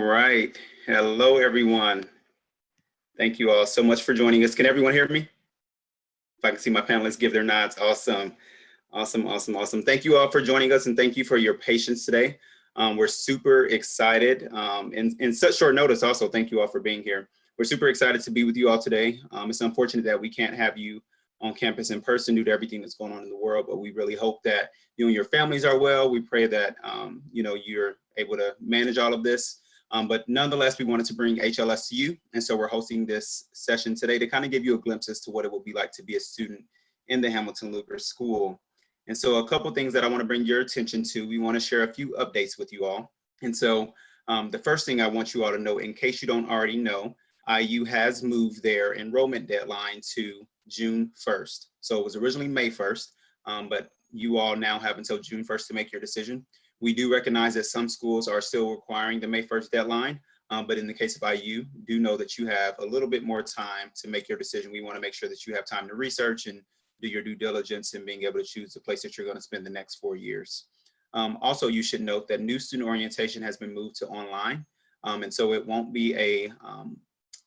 right. Hello, everyone. Thank you all so much for joining us. Can everyone hear me? If I can see my panelists give their nods. Awesome. Awesome. Thank you all for joining us, and thank you for your patience today. We're super excited. In such short notice also, thank you all for being here. We're super excited to be with you all today. It's unfortunate that we can't have you on campus in person due to everything that's going on in the world, but we really hope that you and your families are well. We pray that you're able to manage all of this. But nonetheless, we wanted to bring HLS to you. And so we're hosting this session today to kind of give you a glimpse as to what it will be like to be a student in the Hamilton Lugar School. And so a couple things that I want to bring your attention to. We want to share a few updates with you all. And so the first thing I want you all to know, in case you don't already know, IU has moved their enrollment deadline to June 1st. So it was originally May 1st, but you all now have until June 1st to make your decision. We do recognize that some schools are still requiring the May 1st deadline, but in the case of IU, do know that you have a little bit more time to make your decision. We want to make sure that you have time to research and do your due diligence in being able to choose the place that you're going to spend the next 4 years. Also, you should note that new student orientation has been moved to online, and so it won't be a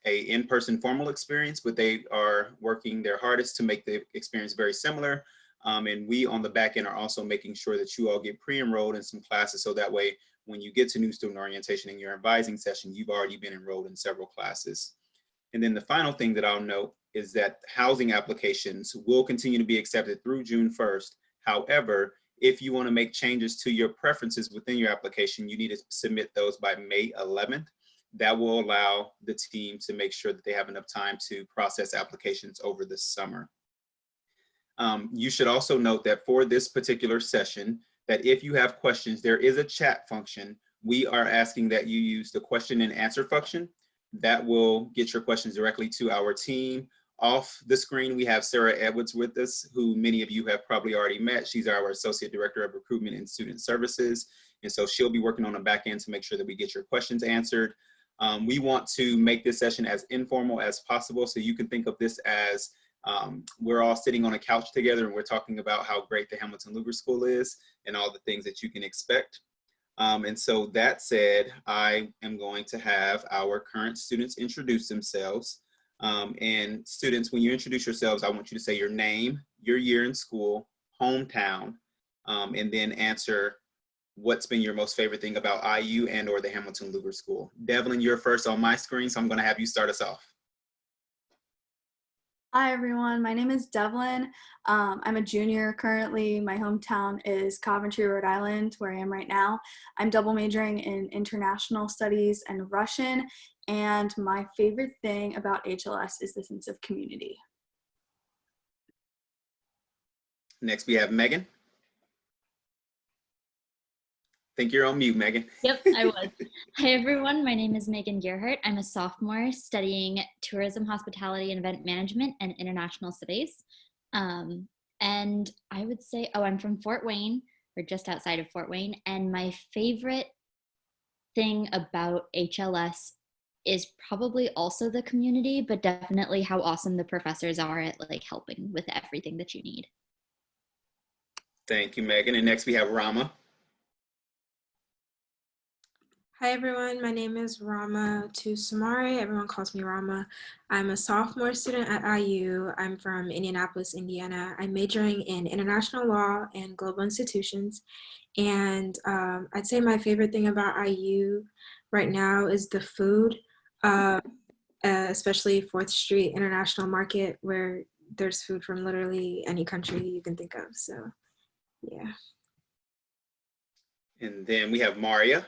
in-person formal experience, but they are working their hardest to make the experience very similar. And we on the back end are also making sure that you all get pre-enrolled in some classes, so that way when you get to new student orientation in your advising session, you've already been enrolled in several classes. And then the final thing that I'll note is that housing applications will continue to be accepted through June 1st. However, if you want to make changes to your preferences within your application, you need to submit those by May 11th. That will allow the team to make sure that they have enough time to process applications over the summer. You should also note that for this particular session, that if you have questions, there is a chat function. We are asking that you use the question and answer function. That will get your questions directly to our team. Off the screen, we have Sarah Edwards with us, who many of you have probably already met. She's our Associate Director of Recruitment and Student Services. And so she'll be working on the back end to make sure that we get your questions answered. We want to make this session as informal as possible. So you can think of this as we're all sitting on a couch together and we're talking about how great the Hamilton Lugar School is and all the things that you can expect. And so that said, I am going to have our current students introduce themselves. And students, when you introduce yourselves, I want you to say your name, your year in school, hometown, and then answer what's been your most favorite thing about IU and or the Hamilton Lugar School. Devlin, you're first on my screen, so I'm going to have you start us off. Hi everyone, my name is Devlin. I'm a junior currently. My hometown is Coventry, Rhode Island, where I am right now. I'm double majoring in international studies and Russian, and my favorite thing about HLS is the sense of community. Next we have Meghan. I think you're on mute, Meghan. Yep, I was. Hi, everyone. My name is Meghan Gerhardt. I'm a sophomore studying tourism, hospitality, and event management and international studies. And I would say, I'm from Fort Wayne, or just outside of Fort Wayne. And my favorite thing about HLS is probably also the community, but definitely how awesome the professors are at helping with everything that you need. Thank you, Meghan. And next we have Rama. Hi everyone, my name is Rama Samari. Everyone calls me Rama. I'm a sophomore student at IU. I'm from Indianapolis, Indiana. I'm majoring in international law and global institutions. And I'd say my favorite thing about IU right now is the food, especially 4th Street International Market, where there's food from literally any country you can think of. So, yeah. And then we have Maria.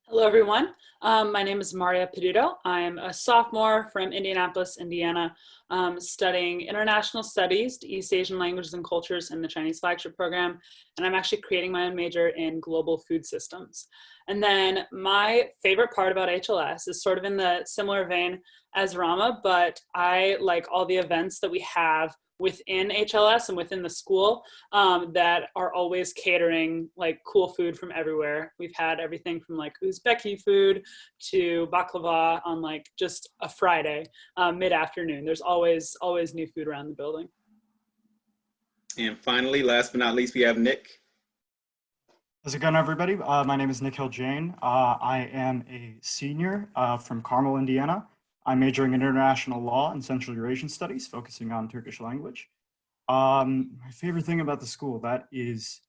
Hello, everyone. My name is Maria Peduto. I'm a sophomore from Indianapolis, Indiana, studying international studies, East Asian languages and cultures in the Chinese Flagship Program. And I'm actually creating my own major in global food systems. And then my favorite part about HLS is sort of in the similar vein as Rama, but I like all the events that we have within HLS and within the school that are always catering cool food from everywhere. We've had everything from Uzbeki food to baklava on just a Friday mid-afternoon. There's always new food around the building. And finally, last but not least, we have Nick. How's it going, everybody? My name is Nikhil Jain. I am a senior from Carmel, Indiana. I'm majoring in international law and Central Eurasian studies, focusing on Turkish language. My favorite thing about the school, that is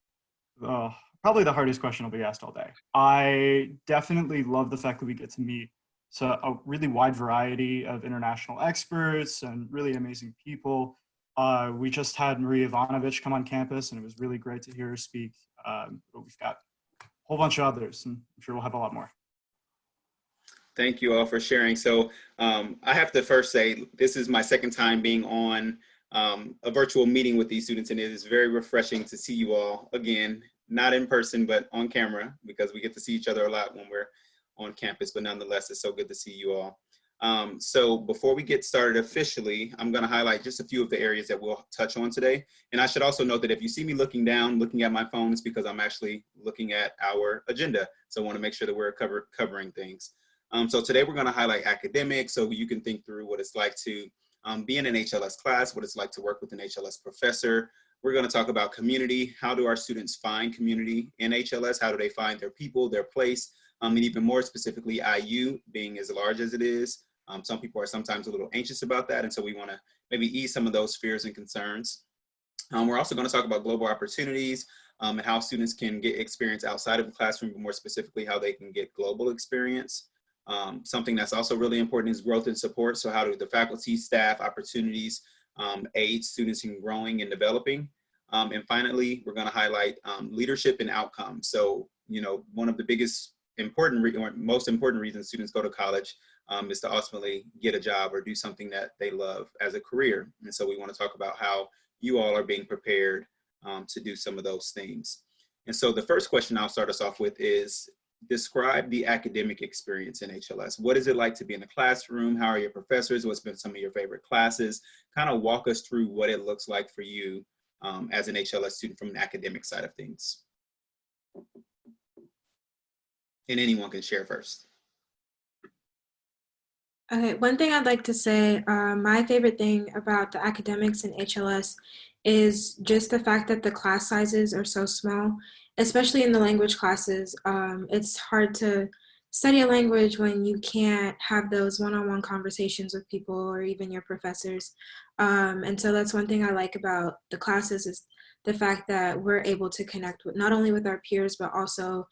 probably the hardest question I'll be asked all day. I definitely love the fact that we get to meet a really wide variety of international experts and really amazing people. We just had Maria Ivanovich come on campus, and it was really great to hear her speak. But we've got a whole bunch of others, and I'm sure we'll have a lot more. Thank you all for sharing. So I have to first say, this is my second time being on a virtual meeting with these students, and it is very refreshing to see you all again, not in person, but on camera, because we get to see each other a lot when we're on campus, but nonetheless, it's so good to see you all. So before we get started officially, I'm going to highlight just a few of the areas that we'll touch on today. And I should also note that if you see me looking down, looking at my phone, it's because I'm actually looking at our agenda. So I want to make sure that we're covering things. So today we're going to highlight academics, so you can think through what it's like to be in an HLS class, what it's like to work with an HLS professor. We're going to talk about community. How do our students find community in HLS? How do they find their people, their place? And even more specifically, IU being as large as it is. Some people are sometimes a little anxious about that, and so we want to maybe ease some of those fears and concerns. We're also going to talk about global opportunities and how students can get experience outside of the classroom, but more specifically, how they can get global experience. Something that's also really important is growth and support. So how do the faculty, staff, opportunities aid students in growing and developing? And finally, we're going to highlight leadership and outcomes. So, you know, one of the biggest most important reasons students go to college is to ultimately get a job or do something that they love as a career. And so we want to talk about how you all are being prepared to do some of those things. And so the first question I'll start us off with is, describe the academic experience in HLS. What is it like to be in the classroom? How are your professors? What's been some of your favorite classes? Kind of walk us through what it looks like for you as an HLS student from an academic side of things. And anyone can share first. Okay, one thing I'd like to say, my favorite thing about the academics in HLS is just the fact that the class sizes are so small, especially in the language classes. It's hard to study a language when you can't have those one-on-one conversations with people or even your professors. And so that's one thing I like about the classes, is the fact that we're able to connect with not only with our peers, but also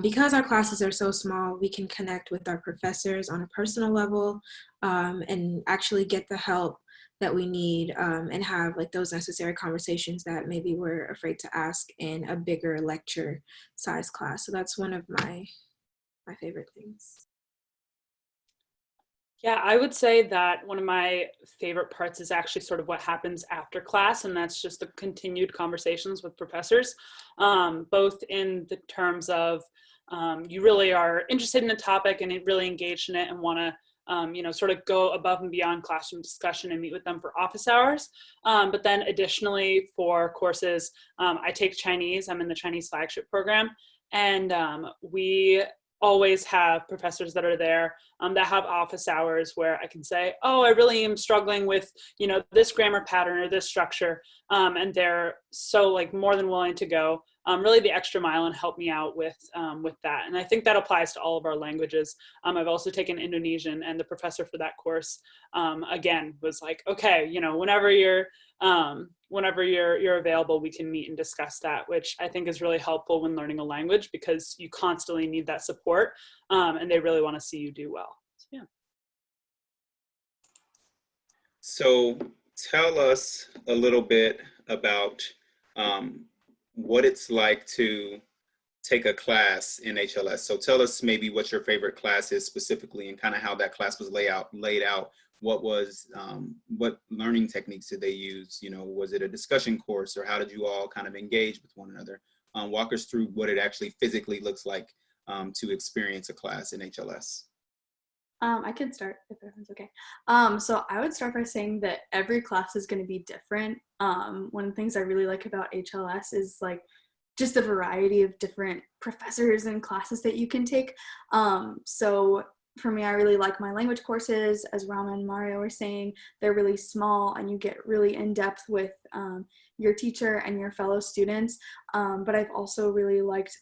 because our classes are so small, we can connect with our professors on a personal level and actually get the help that we need and have like those necessary conversations that maybe we're afraid to ask in a bigger lecture size class. So that's one of my favorite things. Yeah, I would say that one of my favorite parts is actually sort of what happens after class, and that's just the continued conversations with professors, both in the terms of you really are interested in a topic and really engaged in it and want to you know, sort of go above and beyond classroom discussion and meet with them for office hours. But then additionally for courses, I take Chinese. I'm in the Chinese Flagship Program, and we always have professors that are there that have office hours where I can say, oh, I really am struggling with, you know, this grammar pattern or this structure. And they're so like more than willing to go really the extra mile and help me out with that. And I think that applies to all of our languages. I've also taken Indonesian, and the professor for that course, again, was like, okay, you know, whenever you're available, we can meet and discuss that, which I think is really helpful when learning a language, because you constantly need that support, and they really want to see you do well. So, yeah. So tell us a little bit about what it's like to take a class in HLS. So tell us maybe what your favorite class is specifically, and kind of how that class was laid out. What was, what learning techniques did they use? You know, was it a discussion course, or how did you all kind of engage with one another? Walk us through what it actually physically looks like to experience a class in HLS. I could start if everyone's okay. So I would start by saying that every class is going to be different. One of the things I really like about HLS is like just the variety of different professors and classes that you can take. So for me, I really like my language courses. As Rama and Mario were saying, they're really small and you get really in depth with your teacher and your fellow students. But I've also really liked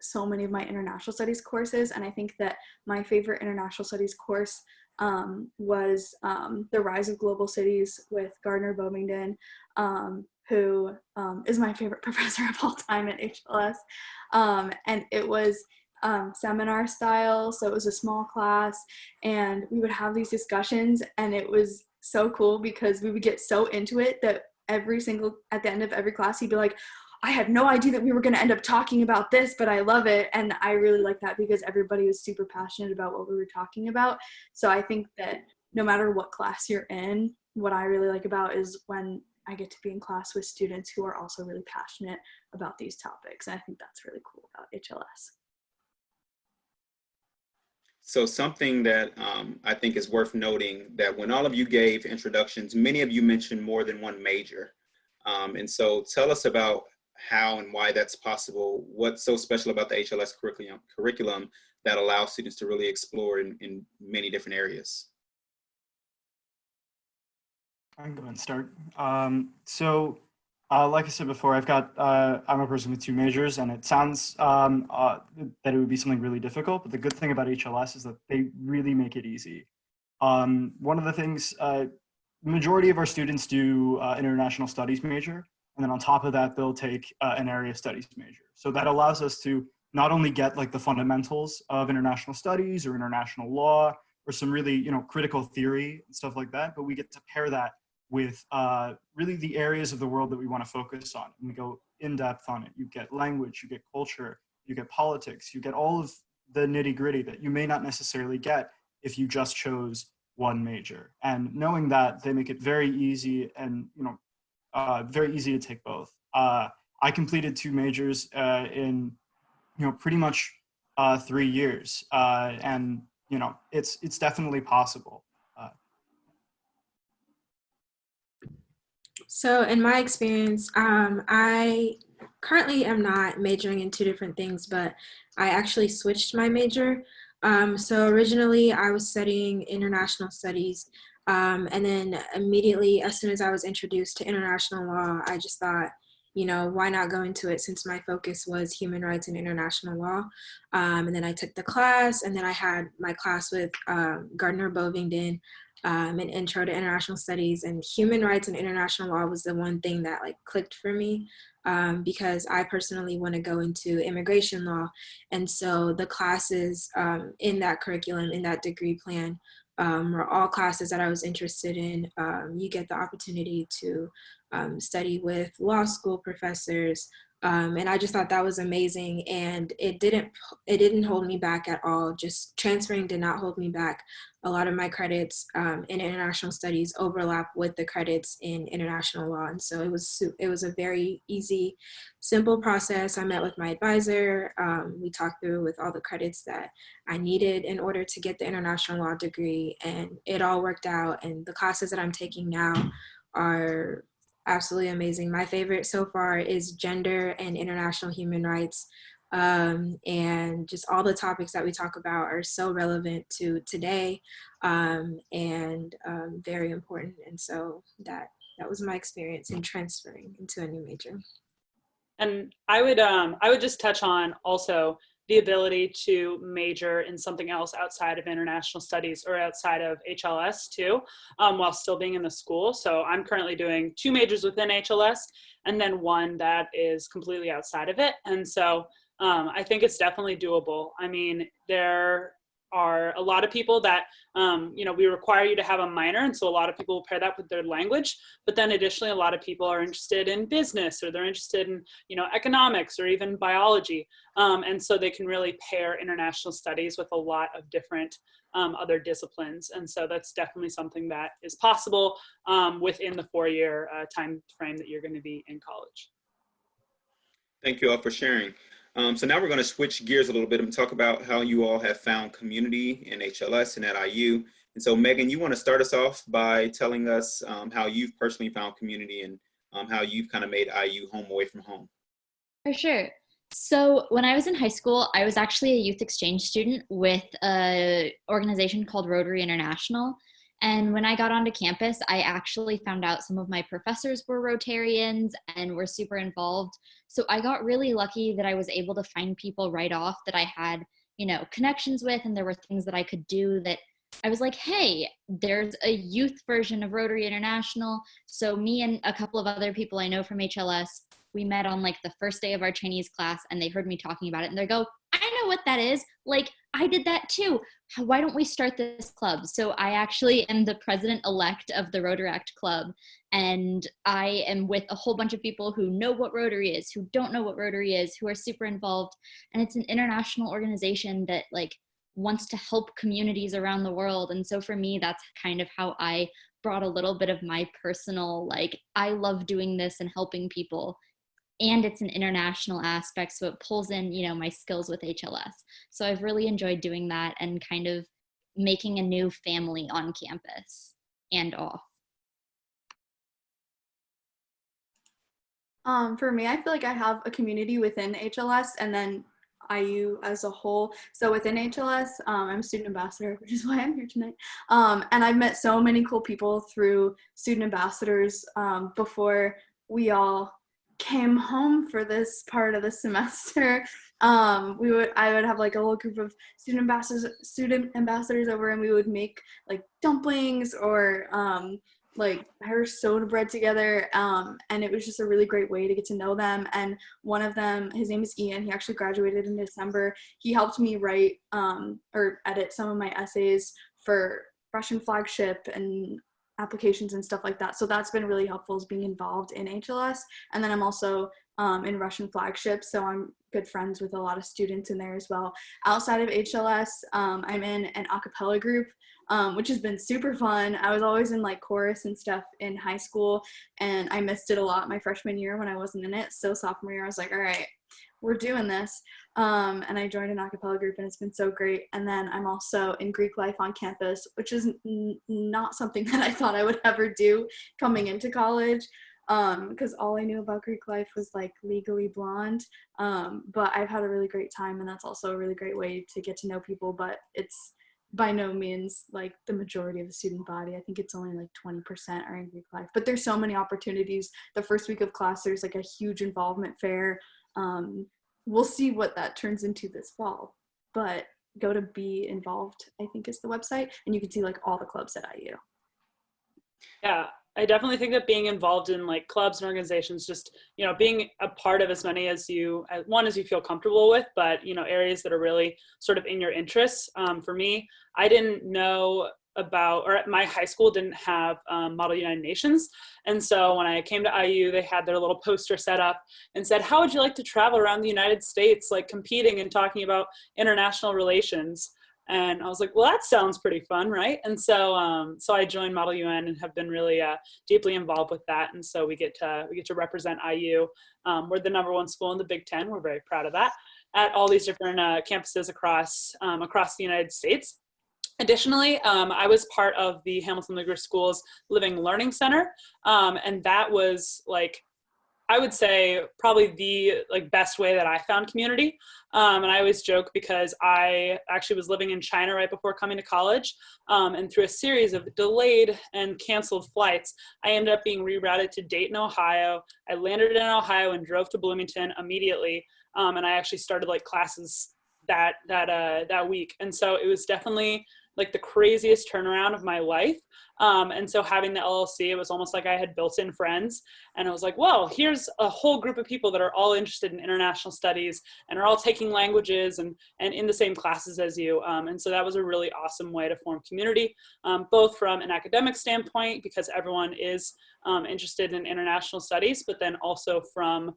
so many of my international studies courses, and I think that my favorite international studies course was The Rise of Global Cities with Gardner Bovingdon, who is my favorite professor of all time at HLS. And it was seminar style, so it was a small class, and we would have these discussions, and it was so cool because we would get so into it that at the end of every class, he'd be like, I had no idea that we were going to end up talking about this, but I love it. And I really like that because everybody was super passionate about what we were talking about. So I think that no matter what class you're in, what I really like about is when I get to be in class with students who are also really passionate about these topics. And I think that's really cool about HLS. So something that I think is worth noting, that when all of you gave introductions, many of you mentioned more than one major. And so tell us about how and why that's possible. What's so special about the HLS curriculum that allows students to really explore in many different areas? I can go ahead and start. Like I said before, I'm a person with 2 majors, and it sounds that it would be something really difficult, but the good thing about HLS is that they really make it easy. One of the things, the majority of our students do international studies major, and then on top of that, they'll take an area studies major. So that allows us to not only get like the fundamentals of international studies or international law or some really, critical theory and stuff like that, but we get to pair that with really the areas of the world that we want to focus on. And we go in depth on it. You get language, you get culture, you get politics, you get all of the nitty gritty that you may not necessarily get if you just chose one major. And knowing that, they make it very easy and, very easy to take both. I completed 2 majors in, pretty much 3 years. And, it's definitely possible. So in my experience, I currently am not majoring in 2 different things, but I actually switched my major. So originally I was studying international studies, and then immediately as soon as I was introduced to international law, I just thought, why not go into it since my focus was human rights and international law. And then I took the class, and then I had my class with Gardner Bovingdon, an intro to international studies, and human rights and international law was the one thing that clicked for me, because I personally want to go into immigration law. And so the classes in that curriculum, in that degree plan, were all classes that I was interested in. You get the opportunity to study with law school professors, and I just thought that was amazing, and it didn't hold me back at all. Just transferring did not hold me back. A lot of my credits in international studies overlap with the credits in international law, and so it was a very easy, simple process. I met with my advisor. We talked through with all the credits that I needed in order to get the international law degree, and it all worked out. And the classes that I'm taking now are absolutely amazing. My favorite so far is gender and international human rights. And just all the topics that we talk about are so relevant to today, and very important. And so that was my experience in transferring into a new major. And I would just touch on also the ability to major in something else outside of international studies or outside of HLS too, while still being in the school. So I'm currently doing 2 majors within HLS and then 1 that is completely outside of it. And so I think it's definitely doable. I mean, there are a lot of people that, we require you to have a minor. And so a lot of people will pair that with their language, but then additionally, a lot of people are interested in business, or they're interested in, economics or even biology. And so they can really pair international studies with a lot of different other disciplines. And so that's definitely something that is possible within the 4-year time frame that you're going to be in college. Thank you all for sharing. So now we're going to switch gears a little bit and talk about how you all have found community in HLS and at IU. And so Meghan, you want to start us off by telling us how you've personally found community and how you've kind of made IU home away from home. For sure. So when I was in high school, I was actually a youth exchange student with an organization called Rotary International. And when I got onto campus, I actually found out some of my professors were Rotarians and were super involved. So I got really lucky that I was able to find people right off that I had, connections with, and there were things that I could do that I was like, hey, there's a youth version of Rotary International. So me and a couple of other people I know from HLS, we met on like the first day of our Chinese class, and they heard me talking about it, and they go, I know what that is. Like, I did that too. Why don't we start this club? So I actually am the president-elect of the Rotaract Club, and I am with a whole bunch of people who know what Rotary is, who don't know what Rotary is, who are super involved. And it's an international organization that like wants to help communities around the world. And so for me, that's kind of how I brought a little bit of my personal, like, I love doing this and helping people. And it's an international aspect, so it pulls in, my skills with HLS. So I've really enjoyed doing that and kind of making a new family on campus and off. For me, I feel like I have a community within HLS and then IU as a whole. So within HLS, I'm a student ambassador, which is why I'm here tonight. And I've met so many cool people through student ambassadors before we all came home for this part of the semester. I would have like a little group of student ambassadors over, and we would make like dumplings or like Irish soda bread together, and it was just a really great way to get to know them. And one of them, his name is Ian, he actually graduated in December. He helped me write or edit some of my essays for Russian Flagship and applications and stuff like that. So that's been really helpful, is being involved in HLS. And then I'm also in Russian Flagship, so I'm good friends with a lot of students in there as well. Outside of HLS, I'm in an a cappella group, which has been super fun. I was always in like chorus and stuff in high school, and I missed it a lot my freshman year when I wasn't in it. So sophomore year, I was like, all right, we're doing this. And I joined an a cappella group, and it's been so great. And then I'm also in Greek life on campus, which is not something that I thought I would ever do coming into college, because all I knew about Greek life was like Legally Blonde. But I've had a really great time, and that's also a really great way to get to know people. But it's by no means like the majority of the student body. I think it's only like 20% are in Greek life, but there's so many opportunities. The first week of class, there's like a huge involvement fair. We'll see what that turns into this fall, but go to Be Involved, I think is the website, and you can see like all the clubs at IU. Yeah, I definitely think that being involved in like clubs and organizations, just, being a part of as many as you feel comfortable with, but, areas that are really sort of in your interests. For me, I didn't know about, or my high school didn't have Model United Nations. And so when I came to IU, they had their little poster set up and said, how would you like to travel around the United States, like competing and talking about international relations? And I was like, well, that sounds pretty fun, right? And so so I joined Model UN and have been really deeply involved with that. And so we get to represent IU. We're the #1 school in the Big Ten. We're very proud of that, at all these different campuses across the United States. Additionally, I was part of the Hamilton Lugar School's Living Learning Center, and that was like, I would say probably the best way that I found community. And I always joke because I actually was living in China right before coming to college. And through a series of delayed and canceled flights, I ended up being rerouted to Dayton, Ohio. I landed in Ohio and drove to Bloomington immediately. And I actually started classes that week. And so it was definitely like the craziest turnaround of my life. And so having the LLC, it was almost like I had built-in friends, and I was like, well, here's a whole group of people that are all interested in international studies and are all taking languages and in the same classes as you. And so that was a really awesome way to form community, both from an academic standpoint, because everyone is interested in international studies, but then also from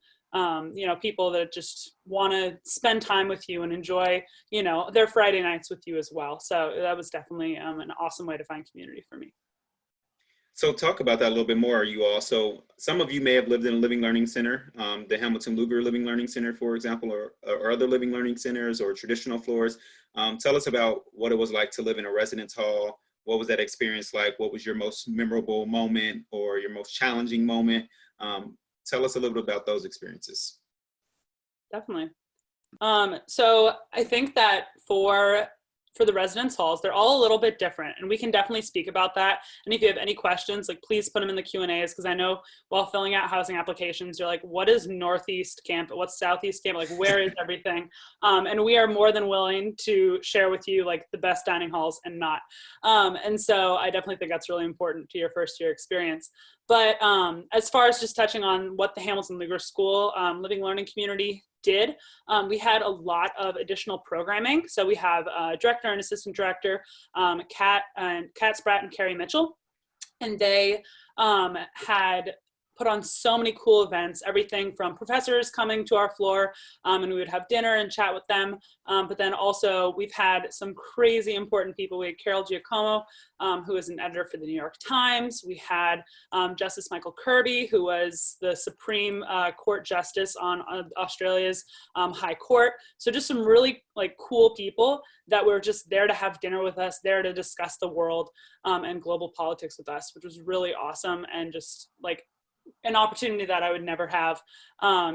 people that just want to spend time with you and enjoy, their Friday nights with you as well. So that was definitely an awesome way to find community for me. So talk about that a little bit more. You also, some of you may have lived in a living learning center, the Hamilton Lugar Living Learning Center, for example, or other living learning centers or traditional floors. Tell us about what it was like to live in a residence hall. What was that experience like? What was your most memorable moment or your most challenging moment? Tell us a little bit about those experiences. Definitely. So I think that for for the residence halls, they're all a little bit different, and we can definitely speak about that. And if you have any questions, like please put them in the Q&As, because I know while filling out housing applications, you're like, what is Northeast Camp? What's Southeast Camp? Like, where is everything? And we are more than willing to share with you like the best dining halls and not. And so I definitely think that's really important to your first year experience. But as far as just touching on what the Hamilton Lugar School Living Learning Community did, we had a lot of additional programming. So we have director and assistant director, Kat Spratt and Carrie Mitchell, and they had put on so many cool events, everything from professors coming to our floor, and we would have dinner and chat with them. But then also we've had some crazy important people. We had Carol Giacomo, who is an editor for the New York Times. We had Justice Michael Kirby, who was the Supreme Court Justice on Australia's High Court. So just some really like cool people that were just there to have dinner with us, there to discuss the world and global politics with us, which was really awesome, and just like an opportunity that I would never have,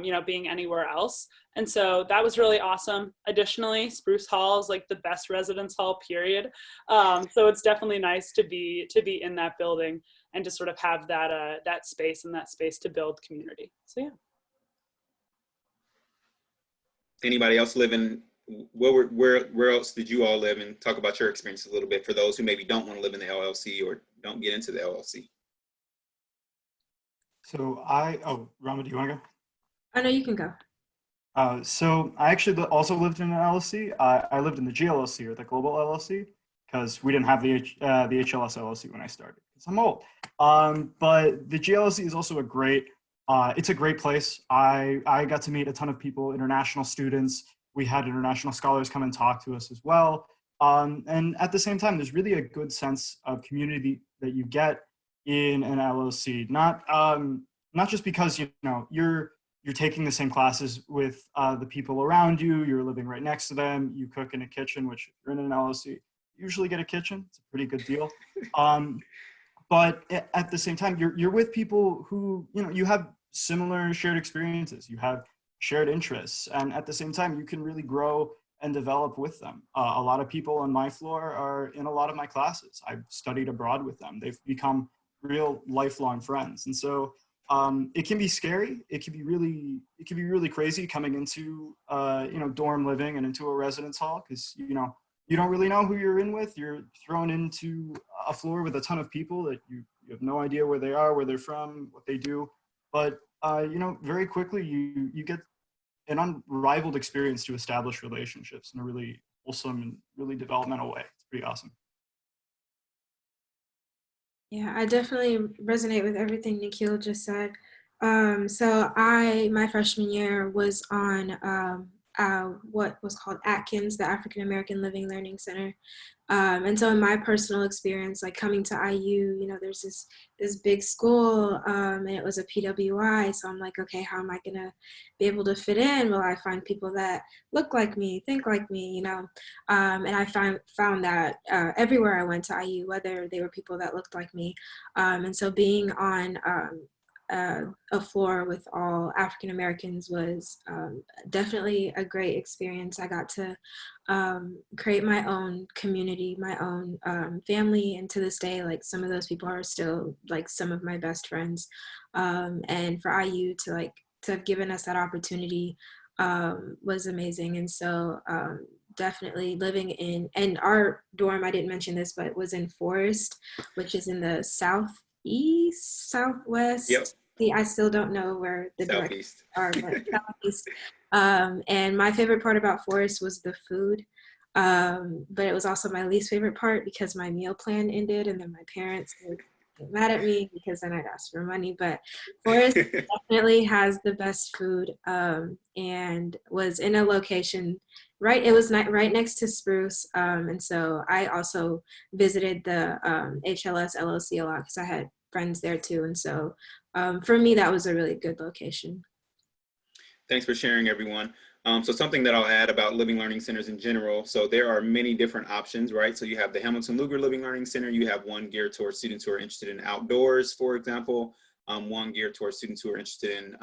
you know, being anywhere else. And so that was really awesome. Additionally, Spruce Hall is like the best residence hall, period. So it's definitely nice to be in that building and to sort of have that that space to build community. So yeah. Anybody else living? Where else did you all live? And talk about your experience a little bit for those who maybe don't want to live in the LLC or don't get into the LLC. So Rama, do you want to go? Oh, no, you can go. So I actually also lived in an LLC. I lived in the GLLC, or the Global LLC, because we didn't have the HLS LLC when I started, because I'm old. But the GLLC is also it's a great place. I got to meet a ton of people, international students. We had international scholars come and talk to us as well. And at the same time, there's really a good sense of community that you get in an LLC, not just because you're taking the same classes with the people around you, you're living right next to them, you cook in a kitchen, which if you're in an LLC, you usually get a kitchen. It's a pretty good deal. But at the same time, you're with people who, you have similar shared experiences, you have shared interests, and at the same time, you can really grow and develop with them. A lot of people on my floor are in a lot of my classes. I've studied abroad with them. They've become real lifelong friends. And so it can be scary. It can be really crazy coming into dorm living and into a residence hall, because you don't really know who you're in with. You're thrown into a floor with a ton of people that you have no idea where they are, where they're from, what they do. But very quickly you get an unrivaled experience to establish relationships in a really wholesome and really developmental way. It's pretty awesome. Yeah, I definitely resonate with everything Nikhil just said. So my freshman year was on what was called Atkins, the African American Living Learning Center. And so in my personal experience, like coming to IU, there's this big school, and it was a PWI. So I'm like, okay, how am I gonna be able to fit in? Will I find people that look like me, think like me, and I found that everywhere I went to IU, whether they were people that looked like me. And so being on a floor with all African Americans was definitely a great experience. I got to create my own community, my own family, and to this day, like some of those people are still like some of my best friends. And for IU to have given us that opportunity was amazing. And so definitely living in our dorm, I didn't mention this, but it was in Forest, which is in the southwest. Yep. See, I still don't know where the Southeast are, but southeast. And my favorite part about Forest was the food, but it was also my least favorite part because my meal plan ended, and then my parents would get mad at me because then I'd ask for money. But Forest definitely has the best food, and was in a location right next to Spruce, and so I also visited the HLS LLC a lot because I had friends there too, and so for me that was a really good location. Thanks for sharing, everyone. So something that I'll add about living learning centers in general. So there are many different options, right? So you have the Hamilton Lugar Living Learning Center. You have one geared towards students who are interested in outdoors, for example. One geared towards students who are interested in,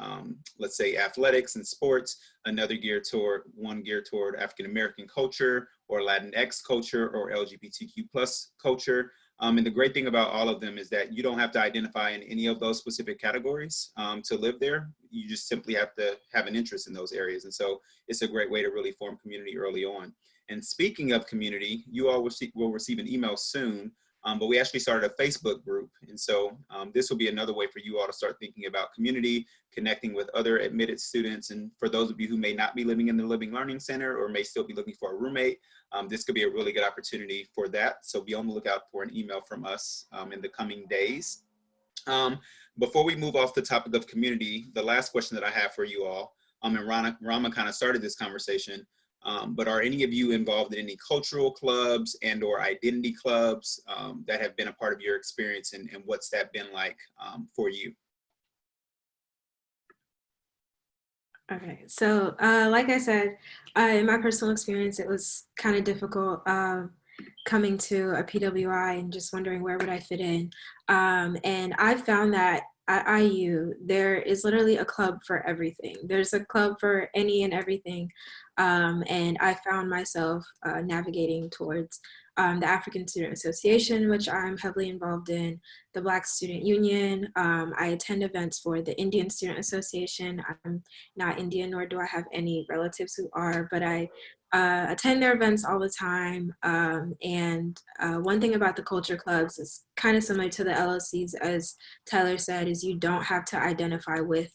let's say, athletics and sports. One geared toward African American culture, or Latinx culture or LGBTQ plus culture. And the great thing about all of them is that you don't have to identify in any of those specific categories to live there. You just simply have to have an interest in those areas. And so it's a great way to really form community early on. And speaking of community, you all will receive an email soon, but we actually started a Facebook group. And so this will be another way for you all to start thinking about community, connecting with other admitted students. And for those of you who may not be living in the Living Learning Center or may still be looking for a roommate, this could be a really good opportunity for that. So be on the lookout for an email from us in the coming days. Before we move off the topic of community, the last question that I have for you all, and Rama kind of started this conversation, but are any of you involved in any cultural clubs and or identity clubs that have been a part of your experience, and what's that been like for you? Okay, so like I said, in my personal experience, it was kind of difficult coming to a PWI and just wondering where would I fit in. And I found that at IU, there is literally a club for everything. There's a club for any and everything. And I found myself navigating towards the African Student Association, which I'm heavily involved in, the Black Student Union. I attend events for the Indian Student Association. I'm not Indian, nor do I have any relatives who are, but I attend their events all the time. And one thing about the culture clubs is kind of similar to the LLCs, as Tyler said, is you don't have to identify with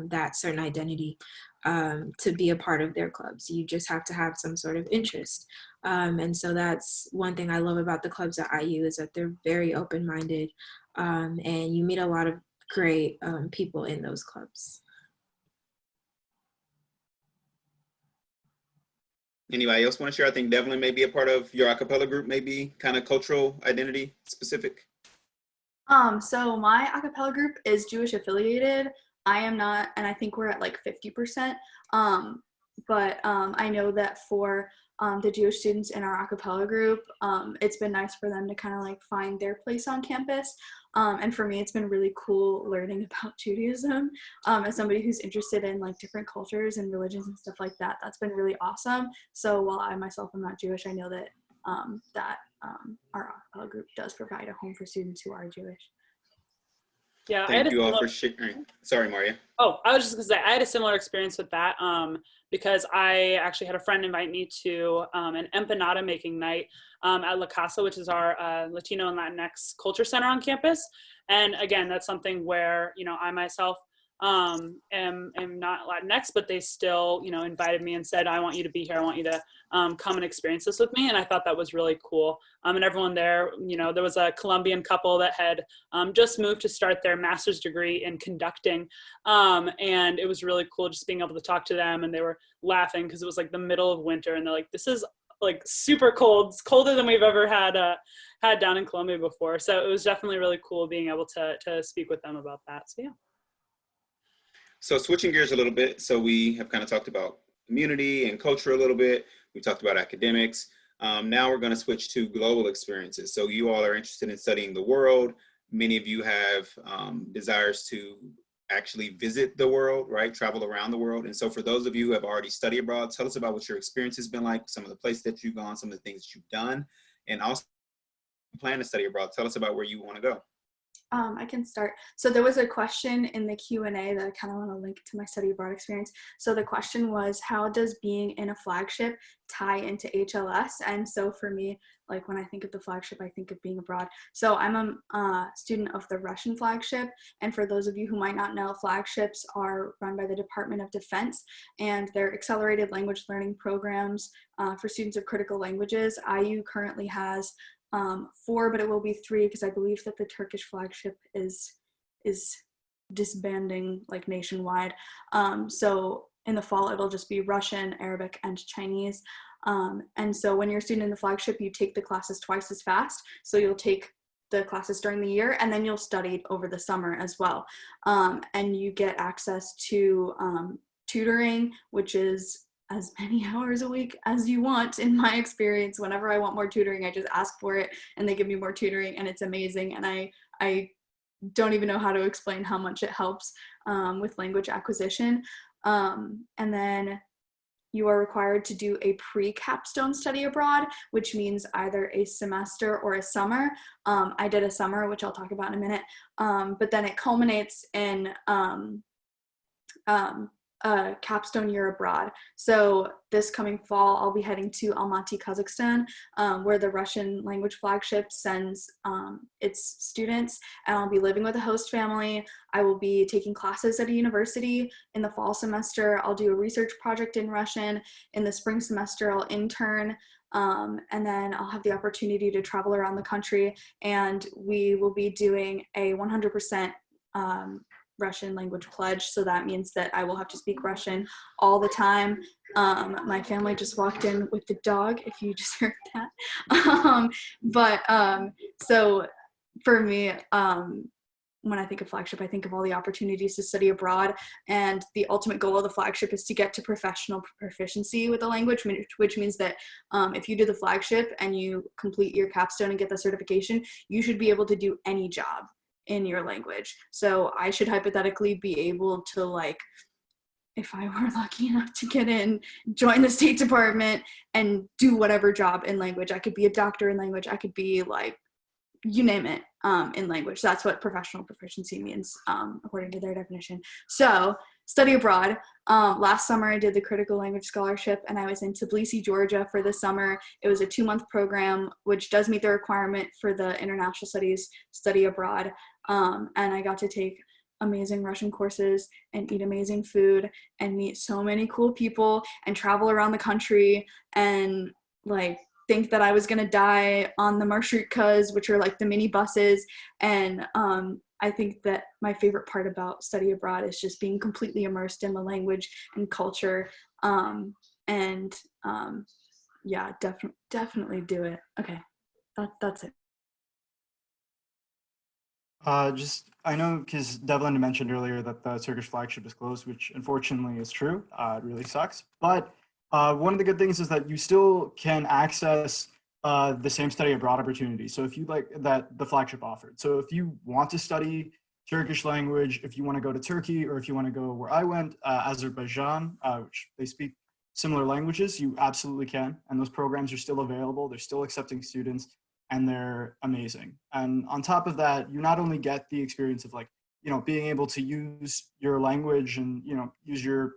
that certain identity to be a part of their clubs. You just have to have some sort of interest. And so that's one thing I love about the clubs at IU, is that they're very open-minded, and you meet a lot of great people in those clubs. Anybody else want to share? I think Devlin may be a part of your a cappella group, maybe kind of cultural identity specific. So my a cappella group is Jewish affiliated. I am not, and I think we're at like 50%. But I know that for the Jewish students in our a cappella group, it's been nice for them to kind of like find their place on campus. And for me, it's been really cool learning about Judaism as somebody who's interested in like different cultures and religions and stuff like that. That's been really awesome. So while I myself am not Jewish, I know that our a cappella group does provide a home for students who are Jewish. Yeah, Thank you all for sharing. Sorry, Maria. Oh, I was just gonna say, I had a similar experience with that because I actually had a friend invite me to an empanada making night at La Casa, which is our Latino and Latinx culture center on campus. And again, that's something where, you know, I myself am not Latinx, but they still, you know, invited me and said, I want you to be here. I want you to come and experience this with me. And I thought that was really cool. And everyone there, you know, there was a Colombian couple that had just moved to start their master's degree in conducting. And it was really cool just being able to talk to them, and they were laughing because it was like the middle of winter, and they're like, this is like super cold. It's colder than we've ever had down in Colombia before. So it was definitely really cool being able to speak with them about that. So yeah. So switching gears a little bit. So we have kind of talked about community and culture a little bit. We talked about academics. Now we're going to switch to global experiences. So you all are interested in studying the world. Many of you have desires to actually visit the world, right? Travel around the world. And so for those of you who have already studied abroad, tell us about what your experience has been like, some of the places that you've gone, some of the things that you've done, and also plan to study abroad. Tell us about where you want to go. I can start. So there was a question in the Q&A that I kind of want to link to my study abroad experience. So the question was, how does being in a flagship tie into HLS? And so for me, like when I think of the flagship, I think of being abroad. So I'm a student of the Russian flagship. And for those of you who might not know, flagships are run by the Department of Defense, and they're accelerated language learning programs for students of critical languages. IU currently has 4, but it will be 3 because I believe that the Turkish flagship is disbanding like nationwide. So in the fall, it'll just be Russian, Arabic, and Chinese. And so when you're a student in the flagship, you take the classes twice as fast. So you'll take the classes during the year, and then you'll study over the summer as well. And you get access to tutoring, which is as many hours a week as you want. In my experience, whenever I want more tutoring, I just ask for it and they give me more tutoring, and it's amazing. And I don't even know how to explain how much it helps with language acquisition. And then you are required to do a pre-capstone study abroad, which means either a semester or a summer. I did a summer, which I'll talk about in a minute, but then it culminates in a capstone year abroad. So this coming fall, I'll be heading to Almaty, Kazakhstan, where the Russian language flagship sends its students, and I'll be living with a host family. I will be taking classes at a university in the fall semester. I'll do a research project in Russian. In the spring semester, I'll intern, and then I'll have the opportunity to travel around the country, and we will be doing a 100% Russian language pledge. So that means that I will have to speak Russian all the time. My family just walked in with the dog, if you just heard that. So for me, when I think of Flagship, I think of all the opportunities to study abroad, and the ultimate goal of the Flagship is to get to professional proficiency with the language, which means that if you do the Flagship and you complete your capstone and get the certification, you should be able to do any job in your language. So I should hypothetically be able to, like, if I were lucky enough to get in, join the State Department and do whatever job in language. I could be a doctor in language. I could be, like, you name it, in language. That's what professional proficiency means, according to their definition. So study abroad. Last summer I did the critical language scholarship, and I was in Tbilisi, Georgia for the summer. It was a 2-month program, which does meet the requirement for the international studies study abroad. And I got to take amazing Russian courses and eat amazing food and meet so many cool people and travel around the country and, like, think that I was going to die on the marshrutkas, which are like the mini buses. And I think that my favorite part about study abroad is just being completely immersed in the language and culture. Yeah, definitely do it. Okay, that's it. I know because Devlin mentioned earlier that the Turkish flagship is closed, which unfortunately is true. It really sucks. But one of the good things is that you still can access the same study abroad opportunity. So if you like that the flagship offered. So if you want to study Turkish language, if you want to go to Turkey, or if you want to go where I went, Azerbaijan, which they speak similar languages, you absolutely can. And those programs are still available. They're still accepting students, and they're amazing. And on top of that, you not only get the experience of, like, you know, being able to use your language and, you know, use your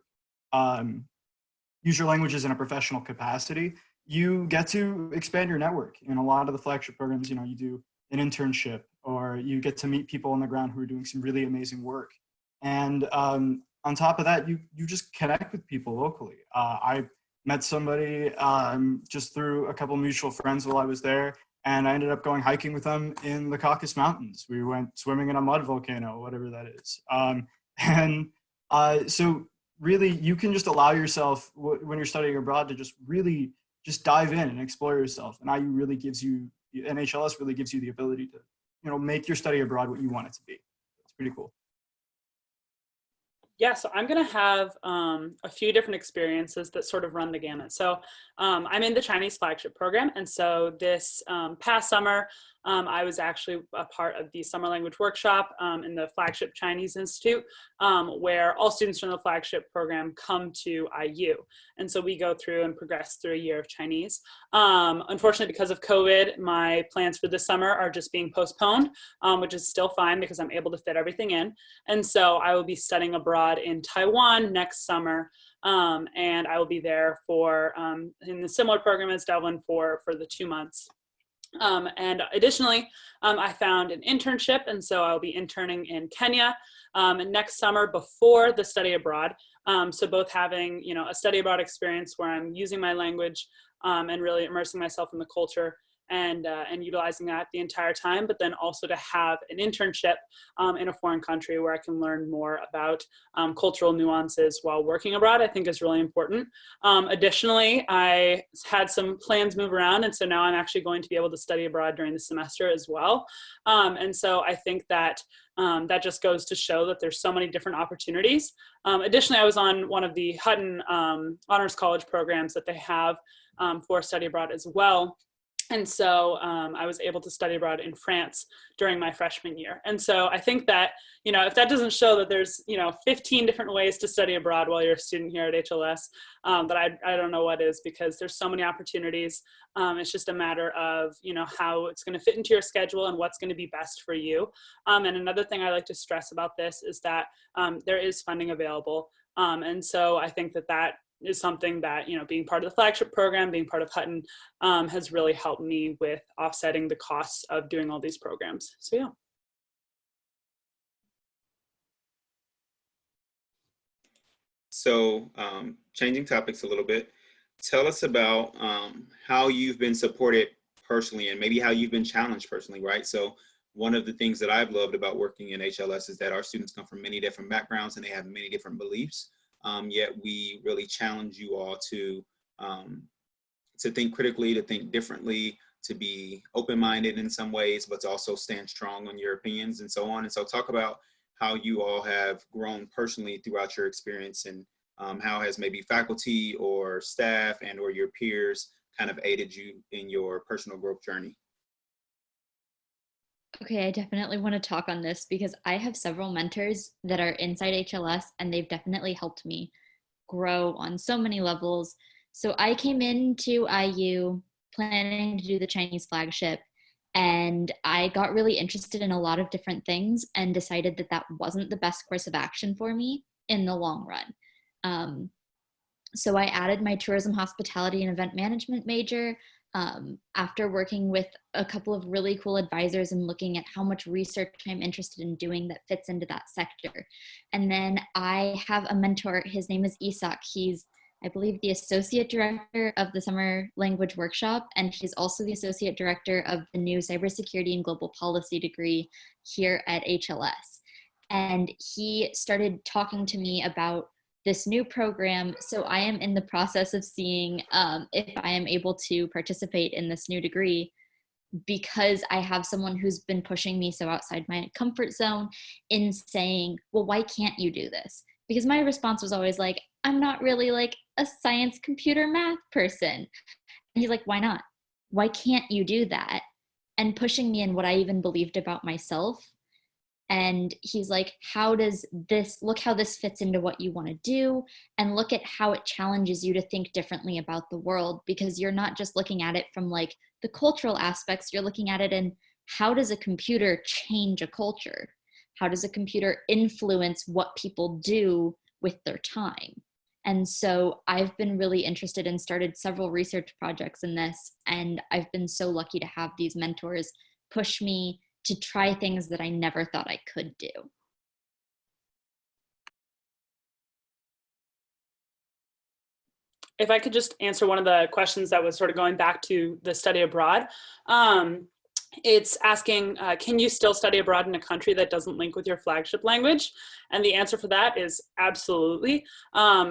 languages in a professional capacity, you get to expand your network. In a lot of the flagship programs, you know, you do an internship, or you get to meet people on the ground who are doing some really amazing work. And on top of that, you just connect with people locally. I met somebody just through a couple mutual friends while I was there, and I ended up going hiking with them in the Caucasus Mountains. We went swimming in a mud volcano, whatever that is. So really, you can just allow yourself, when you're studying abroad, to just really just dive in and explore yourself. And IU really gives you, and HLS really gives you the ability to, you know, make your study abroad what you want it to be. It's pretty cool. Yeah, so I'm going to have a few different experiences that sort of run the gamut. So I'm in the Chinese flagship program. And so this past summer, I was actually a part of the summer language workshop in the Flagship Chinese Institute, where all students from the flagship program come to IU. And so we go through and progress through a year of Chinese. Unfortunately, because of COVID, my plans for this summer are just being postponed, which is still fine because I'm able to fit everything in. And so I will be studying abroad in Taiwan next summer. And I will be there for, in the similar program as Devlin for the 2 months. And additionally, I found an internship, and so I'll be interning in Kenya next summer before the study abroad. So both having, you know, a study abroad experience where I'm using my language and really immersing myself in the culture and utilizing that the entire time, but then also to have an internship in a foreign country where I can learn more about cultural nuances while working abroad, I think is really important. Additionally, I had some plans move around, and so now I'm actually going to be able to study abroad during the semester as well. And so I think that that just goes to show that there's so many different opportunities. Additionally, I was on one of the Hutton Honors College programs that they have for study abroad as well. And so I was able to study abroad in France during my freshman year. And so I think that, if that doesn't show that there's, 15 different ways to study abroad while you're a student here at HLS, but I don't know what is, because there's so many opportunities. It's just a matter of, how it's going to fit into your schedule and what's going to be best for you. And another thing I like to stress about this is that there is funding available. And so I think that is something that, being part of the flagship program, being part of Hutton, has really helped me with offsetting the costs of doing all these programs. So yeah. So changing topics a little bit, tell us about how you've been supported personally and maybe how you've been challenged personally, right? So one of the things that I've loved about working in HLS is that our students come from many different backgrounds and they have many different beliefs. Yet we really challenge you all to think critically, to think differently, to be open-minded in some ways, but to also stand strong on your opinions and so on. And so talk about how you all have grown personally throughout your experience, and how has maybe faculty or staff and or your peers kind of aided you in your personal growth journey. Okay, I definitely want to talk on this because I have several mentors that are inside HLS and they've definitely helped me grow on so many levels. So I came into IU planning to do the Chinese flagship, and I got really interested in a lot of different things and decided that wasn't the best course of action for me in the long run. So I added my tourism, hospitality, and event management major after working with a couple of really cool advisors and looking at how much research I'm interested in doing that fits into that sector. And then I have a mentor, his name is Isak. He's, I believe, the associate director of the summer language workshop, and he's also the associate director of the new cybersecurity and global policy degree here at HLS. And he started talking to me about this new program. So I am in the process of seeing if I am able to participate in this new degree, because I have someone who's been pushing me so outside my comfort zone in saying, well, why can't you do this? Because my response was always like, I'm not really like a science, computer, math person. And he's like, why not? Why can't you do that? And pushing me in what I even believed about myself. And he's like, look how this fits into what you want to do, and look at how it challenges you to think differently about the world, because you're not just looking at it from like the cultural aspects, you're looking at it in how does a computer change a culture? How does a computer influence what people do with their time? And so I've been really interested and started several research projects in this, and I've been so lucky to have these mentors push me to try things that I never thought I could do. If I could just answer one of the questions that was sort of going back to the study abroad. It's asking, can you still study abroad in a country that doesn't link with your flagship language? And the answer for that is absolutely.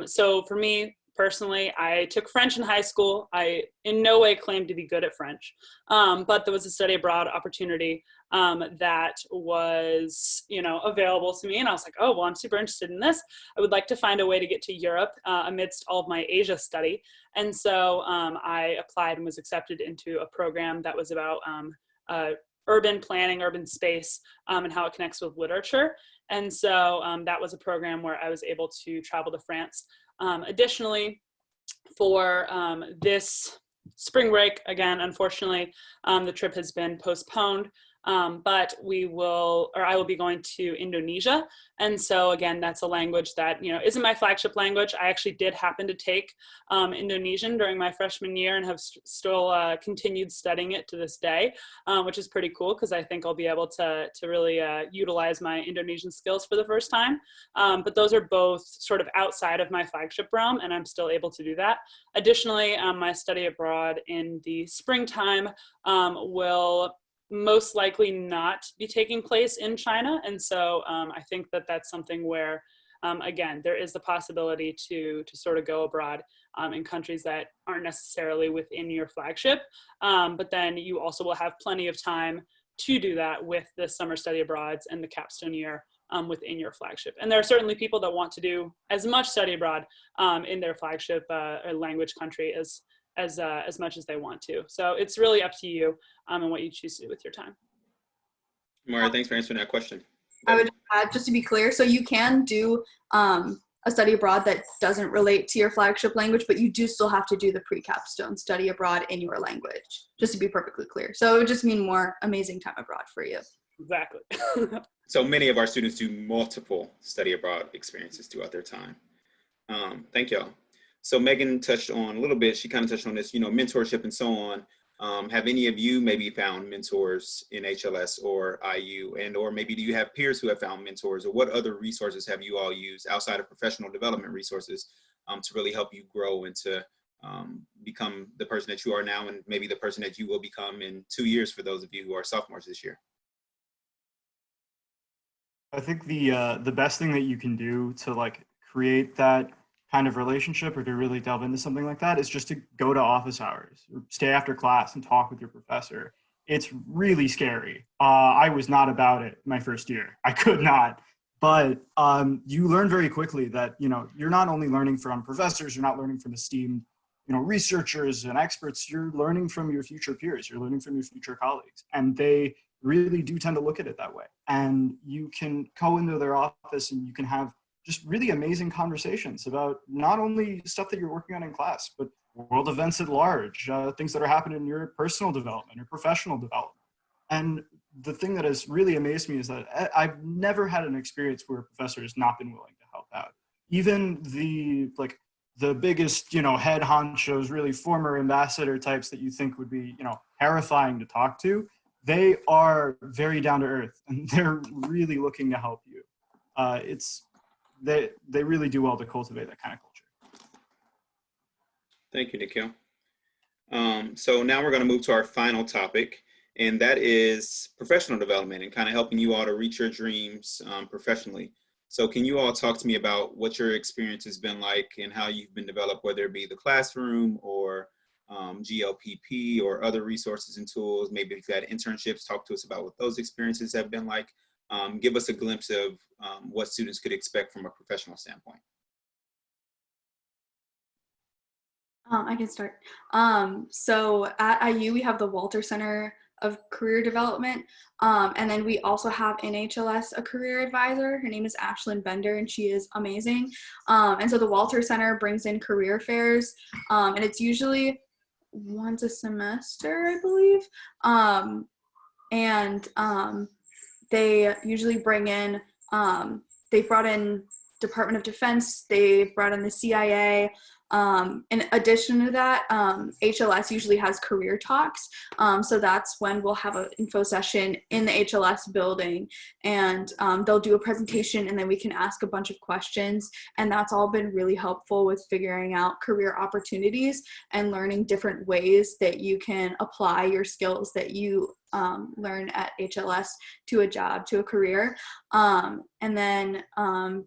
So for me, personally, I took French in high school. I in no way claimed to be good at French, but there was a study abroad opportunity that was, available to me. And I was like, oh, well, I'm super interested in this. I would like to find a way to get to Europe amidst all of my Asia study. And so I applied and was accepted into a program that was about urban planning, urban space, and how it connects with literature. And so that was a program where I was able to travel to France. Additionally, for this spring break, again, unfortunately, the trip has been postponed, but I will be going to Indonesia. And so again, that's a language that, isn't my flagship language. I actually did happen to take Indonesian during my freshman year and have still continued studying it to this day, which is pretty cool because I think I'll be able to really utilize my Indonesian skills for the first time. But those are both sort of outside of my flagship realm, and I'm still able to do that. Additionally, my study abroad in the springtime will most likely not be taking place in China. And so I think that that's something where, again, there is the possibility to sort of go abroad in countries that aren't necessarily within your flagship. But then you also will have plenty of time to do that with the summer study abroads and the capstone year within your flagship. And there are certainly people that want to do as much study abroad in their flagship language country as as much as they want to. So it's really up to you and what you choose to do with your time. Maria, thanks for answering that question. I would add, just to be clear, so you can do a study abroad that doesn't relate to your flagship language, but you do still have to do the pre-capstone study abroad in your language, just to be perfectly clear. So it would just mean more amazing time abroad for you. Exactly. So many of our students do multiple study abroad experiences throughout their time. Thank y'all. So Meghan touched on a little bit, she kind of touched on this, mentorship and so on. Have any of you maybe found mentors in HLS or IU, or maybe do you have peers who have found mentors, or what other resources have you all used outside of professional development resources to really help you grow and to become the person that you are now and maybe the person that you will become in 2 years for those of you who are sophomores this year? I think the best thing that you can do to create that kind of relationship or to really delve into something like that is just to go to office hours or stay after class and talk with your professor. It's really scary. I was not about it my first year. I could not. But you learn very quickly that, you're not only learning from professors, you're not learning from esteemed, researchers and experts, you're learning from your future peers, you're learning from your future colleagues. And they really do tend to look at it that way. And you can go into their office and you can have just really amazing conversations about not only stuff that you're working on in class, but world events at large, things that are happening in your personal development or professional development. And the thing that has really amazed me is that I've never had an experience where a professor has not been willing to help out. Even the biggest, head honchos, really former ambassador types that you think would be, terrifying to talk to, they are very down to earth and they're really looking to help you. They really do well to cultivate that kind of culture. Thank you, Nikhil. So now we're going to move to our final topic, and that is professional development and kind of helping you all to reach your dreams professionally. So can you all talk to me about what your experience has been like and how you've been developed, whether it be the classroom or GLPP or other resources and tools? Maybe if you had internships, talk to us about what those experiences have been like. Give us a glimpse of what students could expect from a professional standpoint. I can start. So at IU, we have the Walter Center of Career Development. And then we also have in HLS a career advisor. Her name is Ashlyn Bender, and she is amazing. And so the Walter Center brings in career fairs, and it's usually once a semester, I believe. They usually bring in, they've brought in Department of Defense, they've brought in the CIA. In addition to that, HLS usually has career talks. So that's when we'll have an info session in the HLS building, and they'll do a presentation and then we can ask a bunch of questions. And that's all been really helpful with figuring out career opportunities and learning different ways that you can apply your skills that you learn at HLS to a job, to a career. And then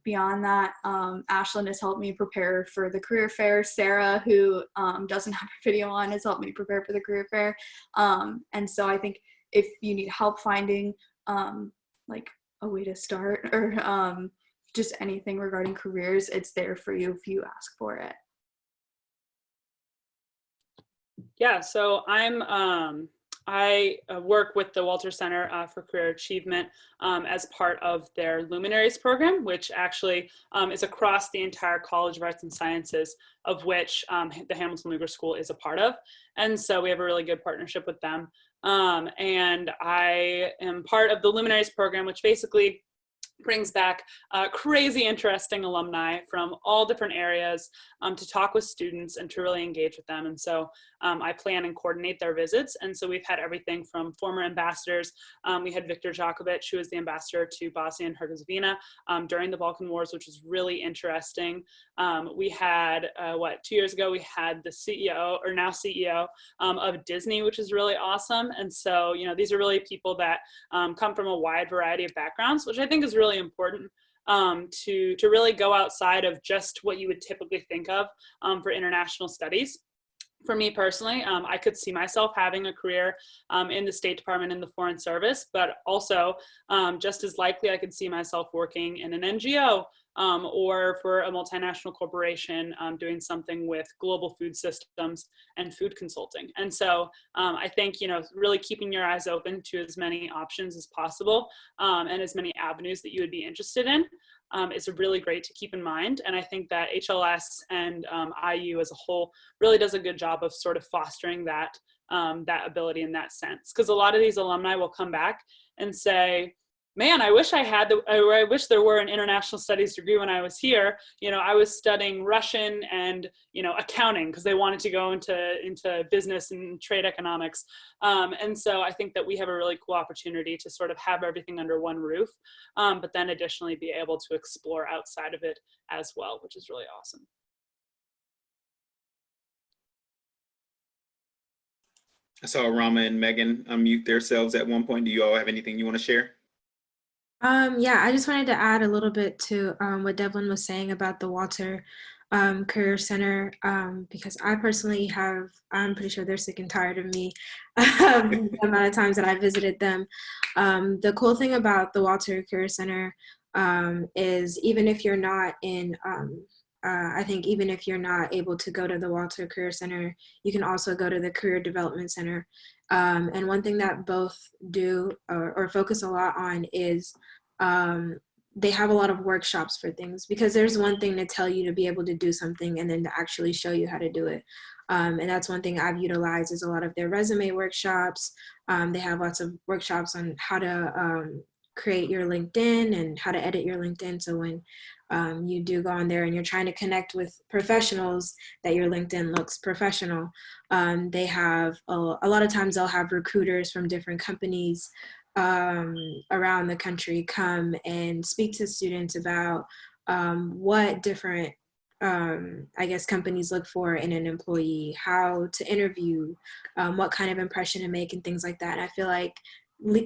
beyond that, Ashlyn has helped me prepare for the career fair. Sarah, who doesn't have her video on, has helped me prepare for the career fair. And so I think if you need help finding like a way to start or just anything regarding careers, it's there for you if you ask for it. Yeah, so I work with the Walter Center for Career Achievement as part of their Luminaries program, which actually is across the entire College of Arts and Sciences, of which the Hamilton Lugar School is a part of. And so we have a really good partnership with them. And I am part of the Luminaries program, which basically brings back crazy interesting alumni from all different areas to talk with students and to really engage with them. And so I plan and coordinate their visits. And so we've had everything from former ambassadors. We had Viktor Jakovic, who was the ambassador to Bosnia and Herzegovina during the Balkan Wars, which was really interesting. We had, 2 years ago, we had the CEO, or now CEO, of Disney, which is really awesome. And so, these are really people that come from a wide variety of backgrounds, which I think is really important to really go outside of just what you would typically think of for international studies. for me personally, I could see myself having a career in the State Department in the Foreign Service, but also just as likely I could see myself working in an NGO or for a multinational corporation doing something with global food systems and food consulting. And so I think, really keeping your eyes open to as many options as possible and as many avenues that you would be interested in is really great to keep in mind. And I think that HLS and IU as a whole really does a good job of sort of fostering that, that ability in that sense. Because a lot of these alumni will come back and say, man, I wish I wish there were an international studies degree when I was here. I was studying Russian and, accounting because they wanted to go into business and trade economics. And so I think that we have a really cool opportunity to sort of have everything under one roof, but then additionally be able to explore outside of it as well, which is really awesome. I saw Rama and Meghan unmute themselves at one point. Do you all have anything you want to share? Yeah, I just wanted to add a little bit to what Devlin was saying about the Walter Career Center, because I personally I'm pretty sure they're sick and tired of me the amount of times that I visited them. The cool thing about the Walter Career Center is even if you're not I think even if you're not able to go to the Walter Career Center, you can also go to the Career Development Center. And one thing that both do or focus a lot on is they have a lot of workshops for things, because there's one thing to tell you to be able to do something and then to actually show you how to do it. And that's one thing I've utilized is a lot of their resume workshops. They have lots of workshops on how to create your LinkedIn and how to edit your LinkedIn. So when you do go on there and you're trying to connect with professionals, that your LinkedIn looks professional. They have a lot of times they'll have recruiters from different companies around the country come and speak to students about what different companies look for in an employee, how to interview, what kind of impression to make and things like that. And I feel like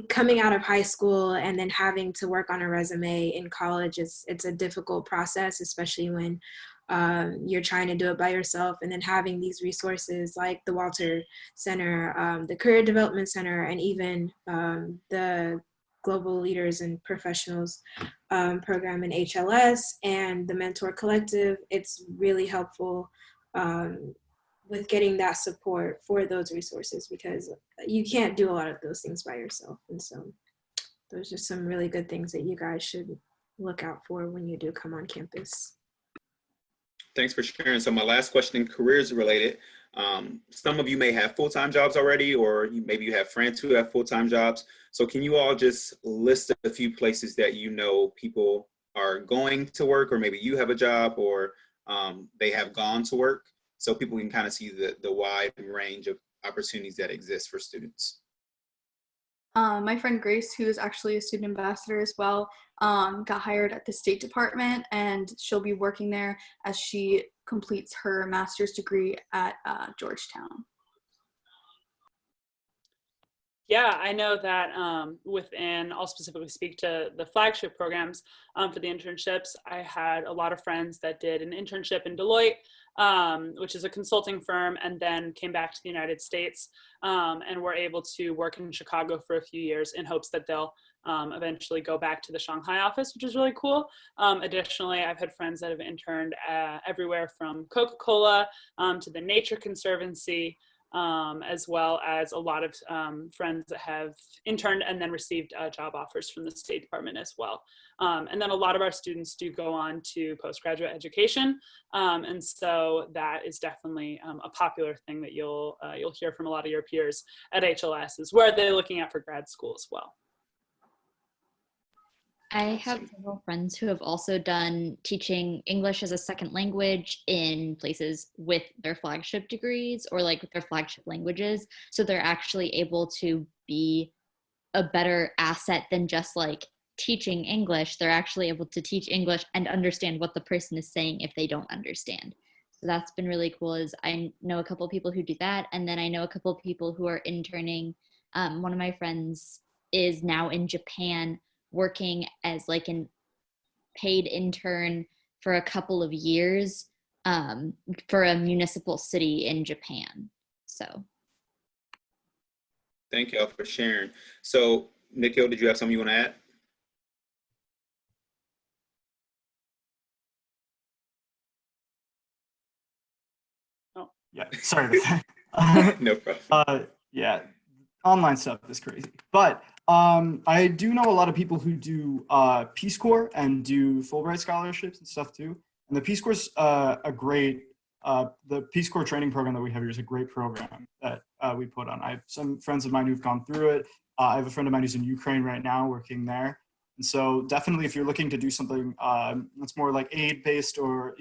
coming out of high school and then having to work on a resume in college, it's a difficult process, especially when you're trying to do it by yourself. And then having these resources like the Walter Center, the Career Development Center, and even the Global Leaders and Professionals program in HLS and the Mentor Collective, it's really helpful with getting that support for those resources, because you can't do a lot of those things by yourself. And so those are some really good things that you guys should look out for when you do come on campus. Thanks for sharing. So my last question, careers related. Some of you may have full-time jobs already, or maybe you have friends who have full-time jobs. So can you all just list a few places that people are going to work, or maybe you have a job, or they have gone to work, so people can kind of see the wide range of opportunities that exist for students? My friend Grace, who is actually a student ambassador as well, got hired at the State Department, and she'll be working there as she completes her master's degree at Georgetown. Yeah, I know that I'll specifically speak to the flagship programs for the internships. I had a lot of friends that did an internship in Deloitte, which is a consulting firm, and then came back to the United States and were able to work in Chicago for a few years in hopes that they'll eventually go back to the Shanghai office, which is really cool. Additionally, I've had friends that have interned everywhere from Coca-Cola to the Nature Conservancy, as well as a lot of friends that have interned and then received job offers from the State Department as well. And then a lot of our students do go on to postgraduate education. And so that is definitely a popular thing that you'll hear from a lot of your peers at HLS, is where they're looking at for grad school as well. I have several friends who have also done teaching English as a second language in places with their flagship degrees or like with their flagship languages. So they're actually able to be a better asset than just like teaching English. They're actually able to teach English and understand what the person is saying if they don't understand. So that's been really cool. Is I know a couple of people who do that. And then I know a couple of people who are interning. One of my friends is now in Japan, working as like an paid intern for a couple of years for a municipal city in Japan. So. Thank y'all for sharing. So, Nikhil, did you have something you want to add? Oh. Yeah, sorry about that. No problem. Yeah, online stuff is crazy. But I do know a lot of people who do Peace Corps and do Fulbright scholarships and stuff too. And the Peace Corps is a great, the Peace Corps training program that we have here is a great program that we put on. I have some friends of mine who've gone through it. I have a friend of mine who's in Ukraine right now working there. And so definitely if you're looking to do something that's more like aid-based or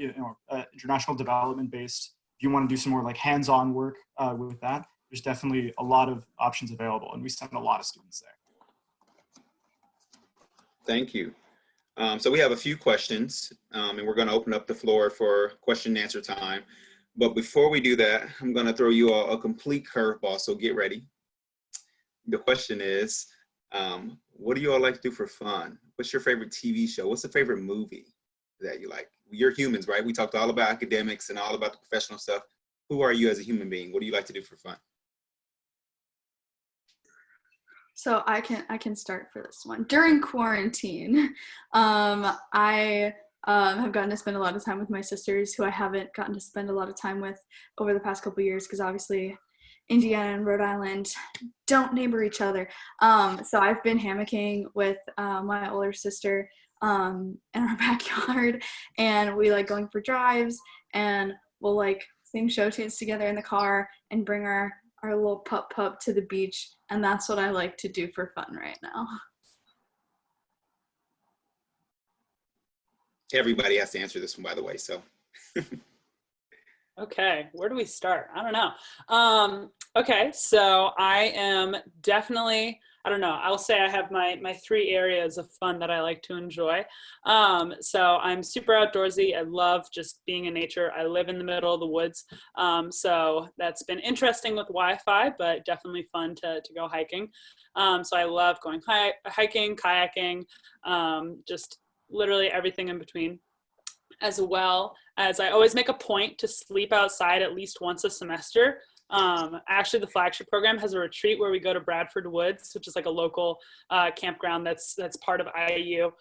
international development-based, if you want to do some more like hands-on work with that, there's definitely a lot of options available, and we send a lot of students there. Thank you. So we have a few questions, and we're going to open up the floor for question and answer time. But before we do that, I'm going to throw you all a complete curveball, so get ready. The question is, what do you all like to do for fun? What's your favorite TV show? What's the favorite movie that you like? You're humans, right? We talked all about academics and all about the professional stuff. Who are you as a human being? What do you like to do for fun? So I can start for this one. During quarantine, I have gotten to spend a lot of time with my sisters who I haven't gotten to spend a lot of time with over the past couple of years because obviously Indiana and Rhode Island don't neighbor each other. So I've been hammocking with my older sister in our backyard, and we like going for drives, and we'll like sing show tunes together in the car and bring our little pup to the beach, and that's what I like to do for fun right now. Everybody has to answer this one, by the way, so. Okay, where do we start? I don't know. Okay, so I am definitely, I don't know, I'll say I have my three areas of fun that I like to enjoy. So I'm super outdoorsy. I love just being in nature. I live in the middle of the woods. So that's been interesting with Wi-Fi, but definitely fun to go hiking. So I love going hiking, kayaking, just literally everything in between. As well as I always make a point to sleep outside at least once a semester. Actually, the Flagship program has a retreat where we go to Bradford Woods, which is like a local campground that's part of IU.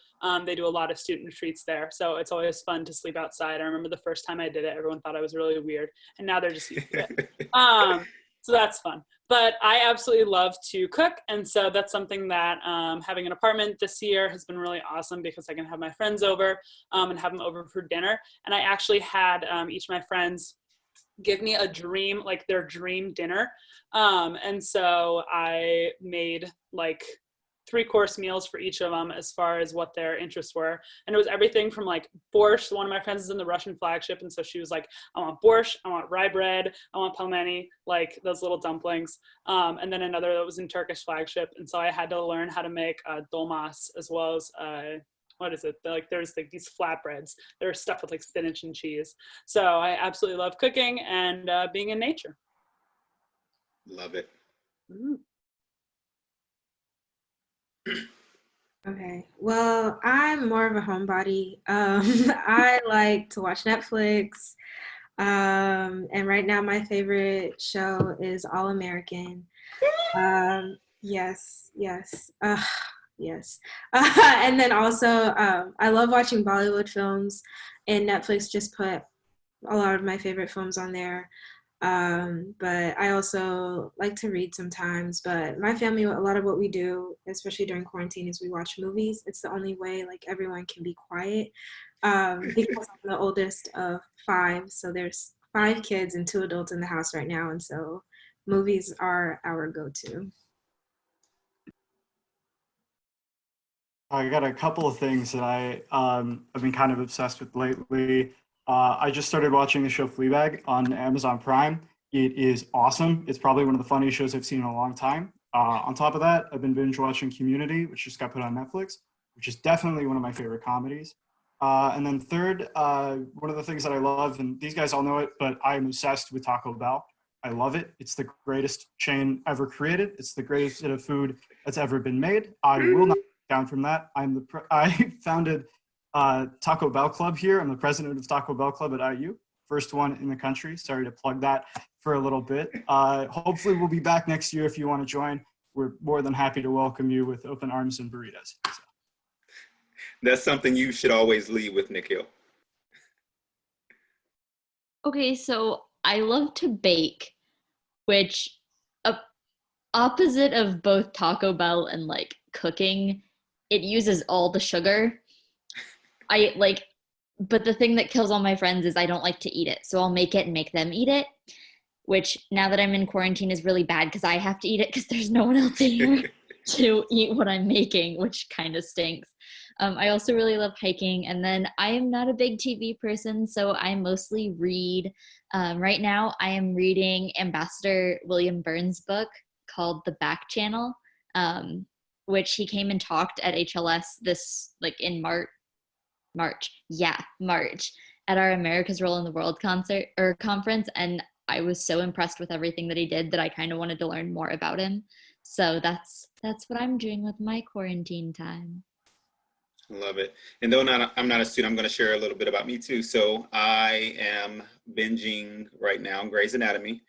They do a lot of student retreats there. So it's always fun to sleep outside. I remember the first time I did it, everyone thought I was really weird, and now they're just used to it. So that's fun. But I absolutely love to cook. And so that's something that having an apartment this year has been really awesome because I can have my friends over and have them over for dinner. And I actually had each of my friends give me a dream, like their dream dinner. And so I made like 3-course meals for each of them as far as what their interests were. And it was everything from like borscht. One of my friends is in the Russian Flagship. And so she was like, I want borscht, I want rye bread, I want pelmeni, like those little dumplings. And then another that was in Turkish Flagship. And so I had to learn how to make dolmas as well as, what is it? There's like these flatbreads. They're stuffed with like spinach and cheese. So I absolutely love cooking and being in nature. Love it. Mm. Okay, well, I'm more of a homebody. I like to watch Netflix. And right now my favorite show is All American. Yes. Yes. And then also, I love watching Bollywood films, and Netflix just put a lot of my favorite films on there. But I also like to read sometimes. But my family, a lot of what we do, especially during quarantine, is we watch movies. It's the only way like everyone can be quiet. Because I'm the oldest of 5, so there's 5 kids and 2 adults in the house right now, and so movies are our go-to. I got a couple of things that I've been kind of obsessed with lately. I just started watching the show Fleabag on Amazon Prime. It is awesome. It's probably one of the funniest shows I've seen in a long time. On top of that, I've been binge watching Community, which just got put on Netflix, which is definitely one of my favorite comedies. And then third, one of the things that I love, and these guys all know it, but I'm obsessed with Taco Bell. I love it. It's the greatest chain ever created. It's the greatest bit of food that's ever been made. I will not down from that. I founded Taco Bell Club here. I'm the president of Taco Bell Club at IU. first one in the country. Sorry to plug that for a little bit. Hopefully we'll be back next year if you want to join. We're more than happy to welcome you with open arms and burritos. So. That's something you should always lead with, Nikhil. Okay, so I love to bake, which opposite of both Taco Bell and like cooking, it uses all the sugar. But the thing that kills all my friends is I don't like to eat it. So I'll make it and make them eat it, which now that I'm in quarantine is really bad because I have to eat it because there's no one else here to eat what I'm making, which kind of stinks. I also really love hiking. And then I am not a big TV person, so I mostly read. Right now I am reading Ambassador William Burns' book called The Back Channel, which he came and talked at HLS in March at our America's Role in the World conference, and I was so impressed with everything that he did that I kind of wanted to learn more about him. So that's what I'm doing with my quarantine time. Love it. And though I'm not a student, I'm going to share a little bit about me too. So I am binging right now Grey's Anatomy.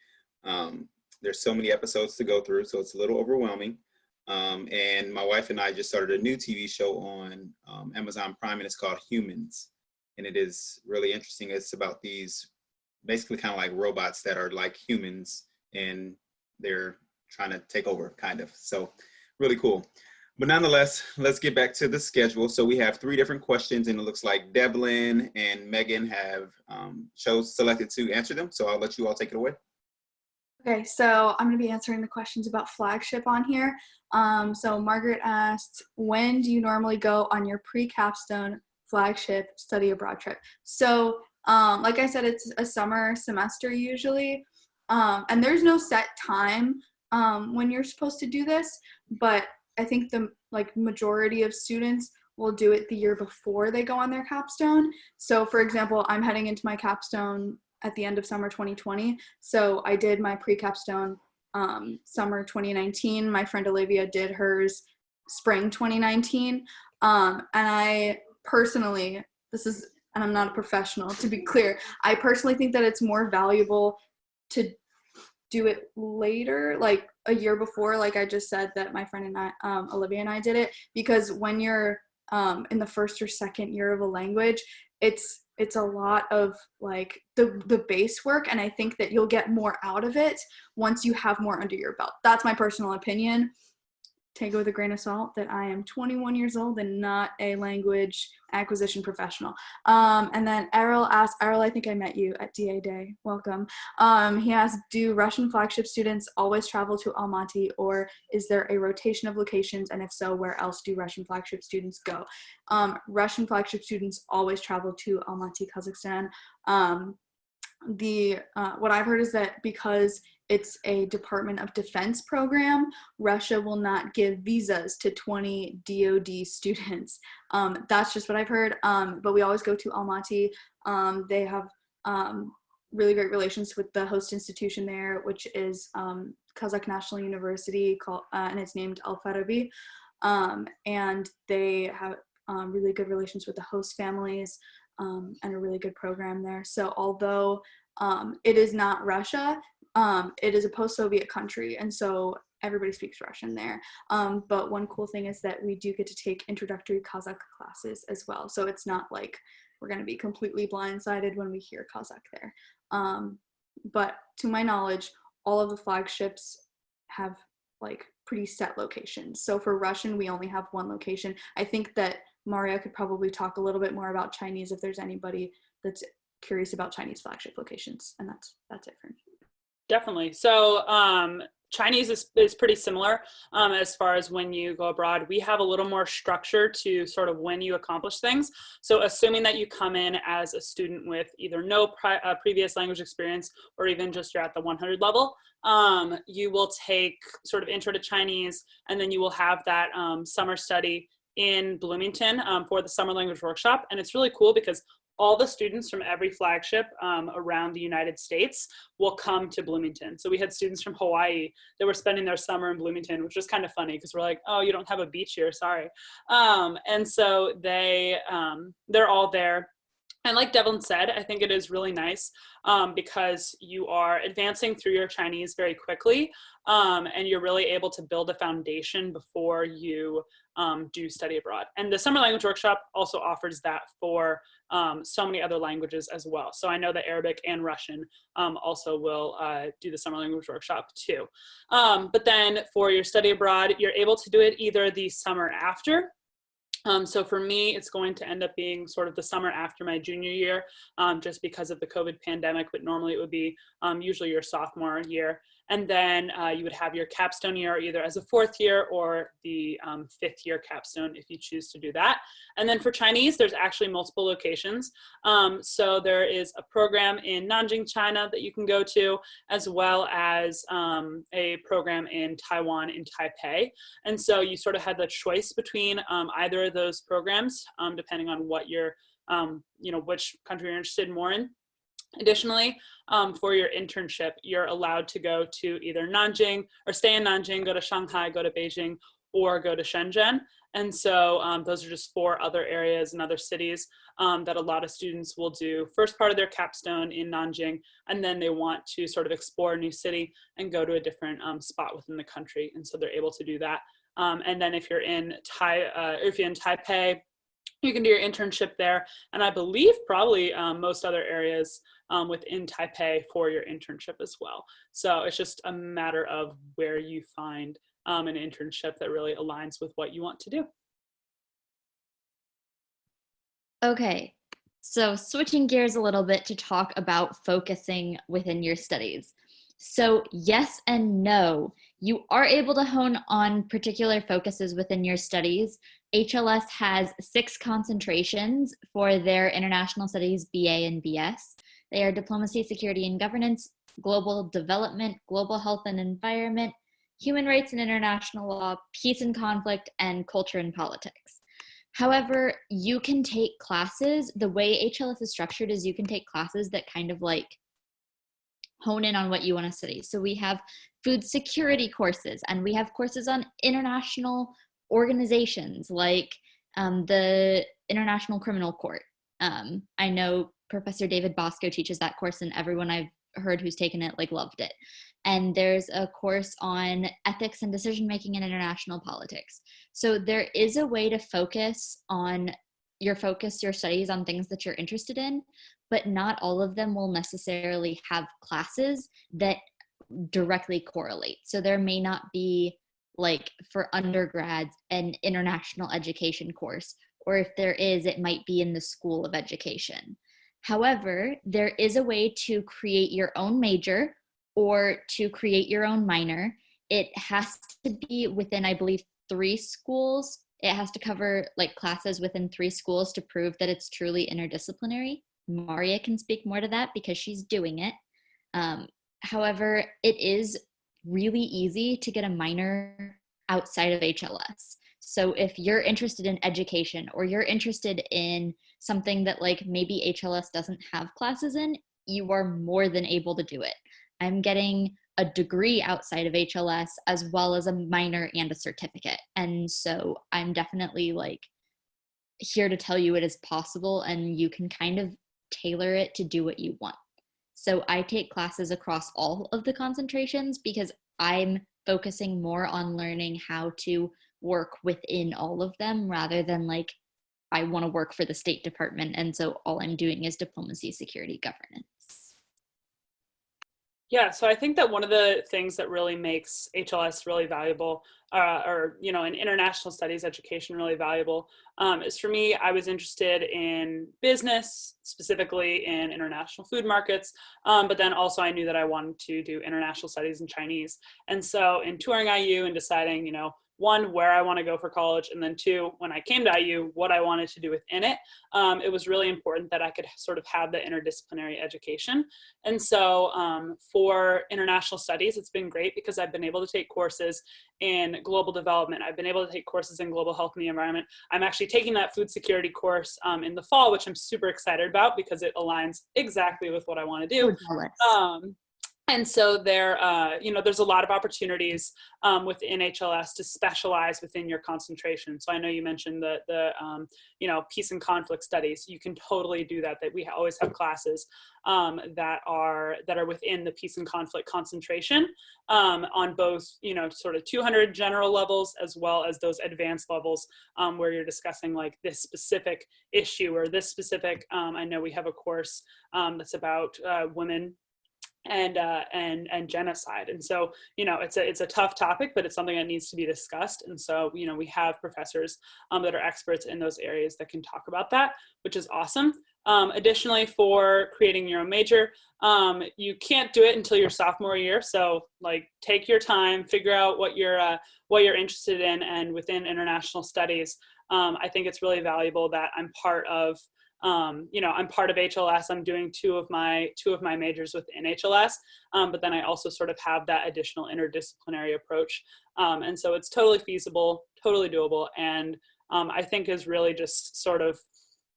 There's so many episodes to go through, so it's a little overwhelming. And my wife and I just started a new TV show on Amazon Prime, and it's called Humans. And it is really interesting. It's about these basically kind of like robots that are like humans, and they're trying to take over, kind of. So really cool. But nonetheless, let's get back to the schedule. So we have 3 different questions, and it looks like Devlin and Meghan have selected to answer them. So I'll let you all take it away. Okay, so I'm going to be answering the questions about Flagship on here. So Margaret asked, when do you normally go on your pre-capstone Flagship study abroad trip? So like I said, it's a summer semester usually, and there's no set time when you're supposed to do this, but I think the majority of students will do it the year before they go on their capstone. So for example, I'm heading into my capstone at the end of summer 2020. So I did my pre-capstone summer 2019. My friend Olivia did hers spring 2019. And I personally, and I'm not a professional, to be clear, I personally think that it's more valuable to do it later, like a year before, like I just said that my friend and I, Olivia and I did it, because when you're in the first or second year of a language, it's a lot of like the base work, and I think that you'll get more out of it once you have more under your belt. That's my personal opinion. Take it with a grain of salt that I am 21 years old and not a language acquisition professional. And then Errol asked, Errol, I think I met you at DA Day. Welcome. He asked, do Russian flagship students always travel to Almaty, or is there a rotation of locations? And if so, where else do Russian flagship students go? Russian flagship students always travel to Almaty, Kazakhstan. What I've heard is that because it's a Department of Defense program, Russia will not give visas to 20 DoD students. That's just what I've heard, but we always go to Almaty. They have really great relations with the host institution there, which is Kazakh National University, and it's named Al-Farabi, and they have really good relations with the host families, and a really good program there. So although it is not Russia, it is a post-Soviet country, and so everybody speaks Russian there. But one cool thing is that we do get to take introductory Kazakh classes as well. So it's not like we're going to be completely blindsided when we hear Kazakh there. But to my knowledge, all of the flagships have like pretty set locations. So for Russian, we only have one location. I think that Maria could probably talk a little bit more about Chinese if there's anybody that's curious about Chinese flagship locations, and that's it for me. Definitely. So Chinese is pretty similar as far as when you go abroad. We have a little more structure to sort of when you accomplish things. So assuming that you come in as a student with either no previous language experience, or even just you're at the 100 level, you will take sort of intro to Chinese, and then you will have that summer study in Bloomington for the summer language workshop. And it's really cool because all the students from every flagship around the United States will come to Bloomington. So we had students from Hawaii that were spending their summer in Bloomington, which was kind of funny because we're like, oh, you don't have a beach here, sorry. And so they're all there. And like Devlin said, I think it is really nice because you are advancing through your Chinese very quickly, and you're really able to build a foundation before you do study abroad. And the Summer Language Workshop also offers that for so many other languages as well. So I know that Arabic and Russian also will do the Summer Language Workshop too. But then for your study abroad, you're able to do it either the summer after. So for me, it's going to end up being sort of the summer after my junior year, just because of the COVID pandemic, but normally it would be usually your sophomore year. And then you would have your capstone year either as a fourth year or the fifth year capstone if you choose to do that. And then for Chinese, there's actually multiple locations. So there is a program in Nanjing, China that you can go to, as well as a program in Taiwan, in Taipei. And so you sort of had the choice between either of those programs, depending on what you're, which country you're interested more in. Additionally, for your internship, you're allowed to go to either Nanjing or stay in Nanjing, go to Shanghai, go to Beijing, or go to Shenzhen. And so those are just 4 other areas and other cities that a lot of students will do first part of their capstone in Nanjing, and then they want to sort of explore a new city and go to a different spot within the country. And so they're able to do that. And then if you're in Taipei, you can do your internship there. And I believe probably most other areas within Taipei for your internship as well. So it's just a matter of where you find an internship that really aligns with what you want to do. Okay, so switching gears a little bit to talk about focusing within your studies. So yes and no, you are able to hone on particular focuses within your studies. HLS has 6 concentrations for their International Studies BA and BS. They are Diplomacy, Security and Governance, Global Development, Global Health and Environment, Human Rights and International Law, Peace and Conflict, and Culture and Politics. However, you can take classes, the way HLS is structured is you can take classes that kind of like hone in on what you want to study. So we have food security courses, and we have courses on international organizations like the International Criminal Court. I know Professor David Bosco teaches that course, and everyone I've heard who's taken it like loved it. And there's a course on ethics and decision making in international politics. So there is a way to focus your studies on things that you're interested in, but not all of them will necessarily have classes that directly correlate. So there may not be, like for undergrads, an international education course, or if there is, it might be in the School of Education. However, there is a way to create your own major or to create your own minor. It has to be within, I believe, 3 schools. It has to cover like classes within 3 schools to prove that it's truly interdisciplinary. Maria can speak more to that because she's doing it. However, it is really easy to get a minor outside of HLS. So if you're interested in education, or you're interested in something that like maybe HLS doesn't have classes in, you are more than able to do it. I'm getting a degree outside of HLS as well as a minor and a certificate. And so I'm definitely like here to tell you it is possible, and you can kind of tailor it to do what you want. So I take classes across all of the concentrations because I'm focusing more on learning how to work within all of them rather than like I want to work for the State Department, and so all I'm doing is diplomacy, security, governance. Yeah, so I think that one of the things that really makes HLS really valuable, or an international studies education really valuable, is for me, I was interested in business, specifically in international food markets, but then also I knew that I wanted to do international studies in Chinese. And so in touring IU and deciding, 1, where I want to go for college, and then 2, when I came to IU, what I wanted to do within it, it was really important that I could sort of have the interdisciplinary education. And so for international studies, it's been great because I've been able to take courses in global development. I've been able to take courses in global health and the environment. I'm actually taking that food security course in the fall, which I'm super excited about because it aligns exactly with what I want to do. And so there, there's a lot of opportunities within HLS to specialize within your concentration. So I know you mentioned the peace and conflict studies. You can totally do that. That we always have classes that are within the peace and conflict concentration on both, sort of 200 general levels as well as those advanced levels where you're discussing like this specific issue or this specific. I know we have a course that's about women and genocide. And so, it's a tough topic, but it's something that needs to be discussed. And so, we have professors that are experts in those areas that can talk about that, which is awesome. Additionally, for creating your own major, you can't do it until your sophomore year. So like take your time, figure out what you're interested in. And within international studies, I think it's really valuable that I'm part of I'm part of HLS. I'm doing two of my majors within HLS, but then I also sort of have that additional interdisciplinary approach. And so it's totally feasible, totally doable, and I think has really just sort of,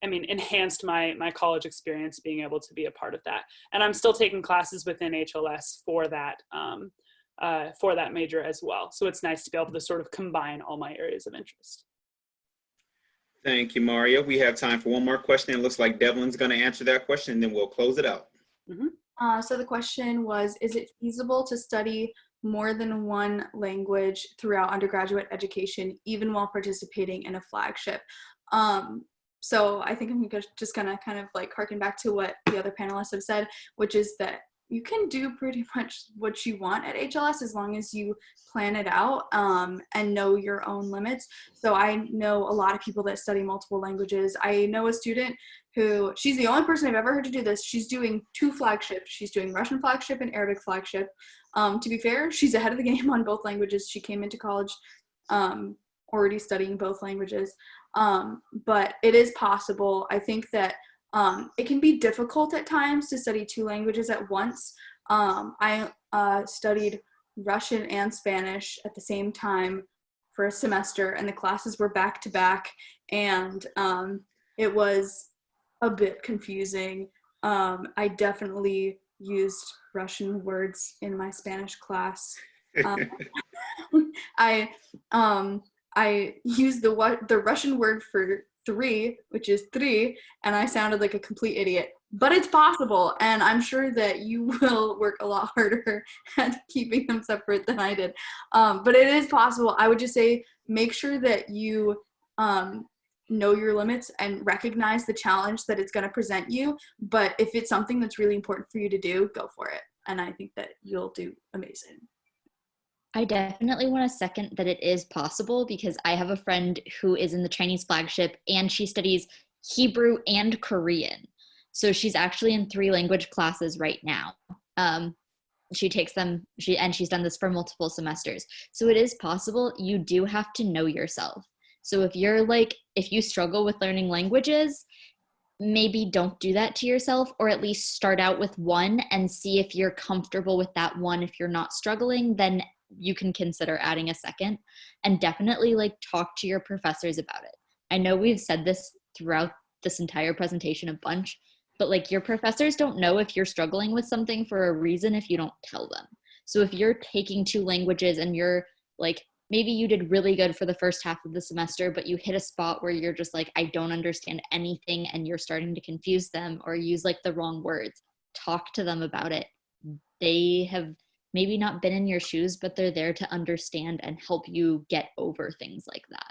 enhanced my college experience being able to be a part of that. And I'm still taking classes within HLS for that major as well. So it's nice to be able to sort of combine all my areas of interest. Thank you, Maria. We have time for one more question. It looks like Devlin's going to answer that question, and then we'll close it out. Mm-hmm. So the question was, is it feasible to study more than one language throughout undergraduate education, even while participating in a flagship? So I think I'm just going to kind of like harken back to what the other panelists have said, which is that you can do pretty much what you want at HLS as long as you plan it out and know your own limits. So I know a lot of people that study multiple languages. I know a student who, she's the only person I've ever heard to do this. She's doing 2 flagships. She's doing Russian flagship and Arabic flagship. To be fair, she's ahead of the game on both languages. She came into college already studying both languages. But it is possible. I think that it can be difficult at times to study 2 languages at once. I studied Russian and Spanish at the same time for a semester, and the classes were back to back, and it was a bit confusing. I definitely used Russian words in my Spanish class. I used the Russian word for 3, which is 3, and I sounded like a complete idiot. But it's possible, and I'm sure that you will work a lot harder at keeping them separate than I did. But it is possible. I would just say make sure that you know your limits and recognize the challenge that it's going to present you. But if it's something that's really important for you to do, go for it. And I think that you'll do amazing. I definitely want to second that it is possible, because I have a friend who is in the Chinese flagship and she studies Hebrew and Korean. So she's actually in 3 language classes right now. She takes them, and she's done this for multiple semesters. So it is possible. You do have to know yourself. So if you struggle with learning languages, maybe don't do that to yourself, or at least start out with one and see if you're comfortable with that one. If you're not struggling, then you can consider adding a second, and definitely talk to your professors about it. I know we've said this throughout this entire presentation a bunch, but your professors don't know if you're struggling with something for a reason if you don't tell them. So if you're taking 2 languages and you're maybe you did really good for the first half of the semester, but you hit a spot where you're just I don't understand anything, and you're starting to confuse them or use the wrong words, talk to them about it. They have maybe not been in your shoes, but they're there to understand and help you get over things like that.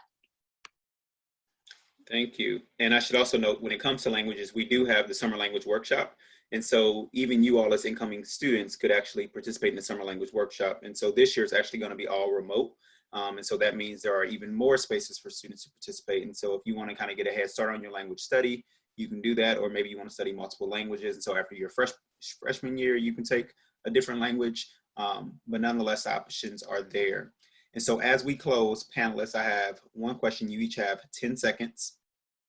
Thank you. And I should also note, when it comes to languages, we do have the summer language workshop. And so even you all as incoming students could actually participate in the summer language workshop. And so this year is actually going to be all remote. And so that means there are even more spaces for students to participate. And so if you want to kind of get a head start on your language study, you can do that. Or maybe you want to study multiple languages. And so after your freshman year, you can take a different language. But nonetheless, the options are there. And so as we close, panelists, I have one question. You each have 10 seconds.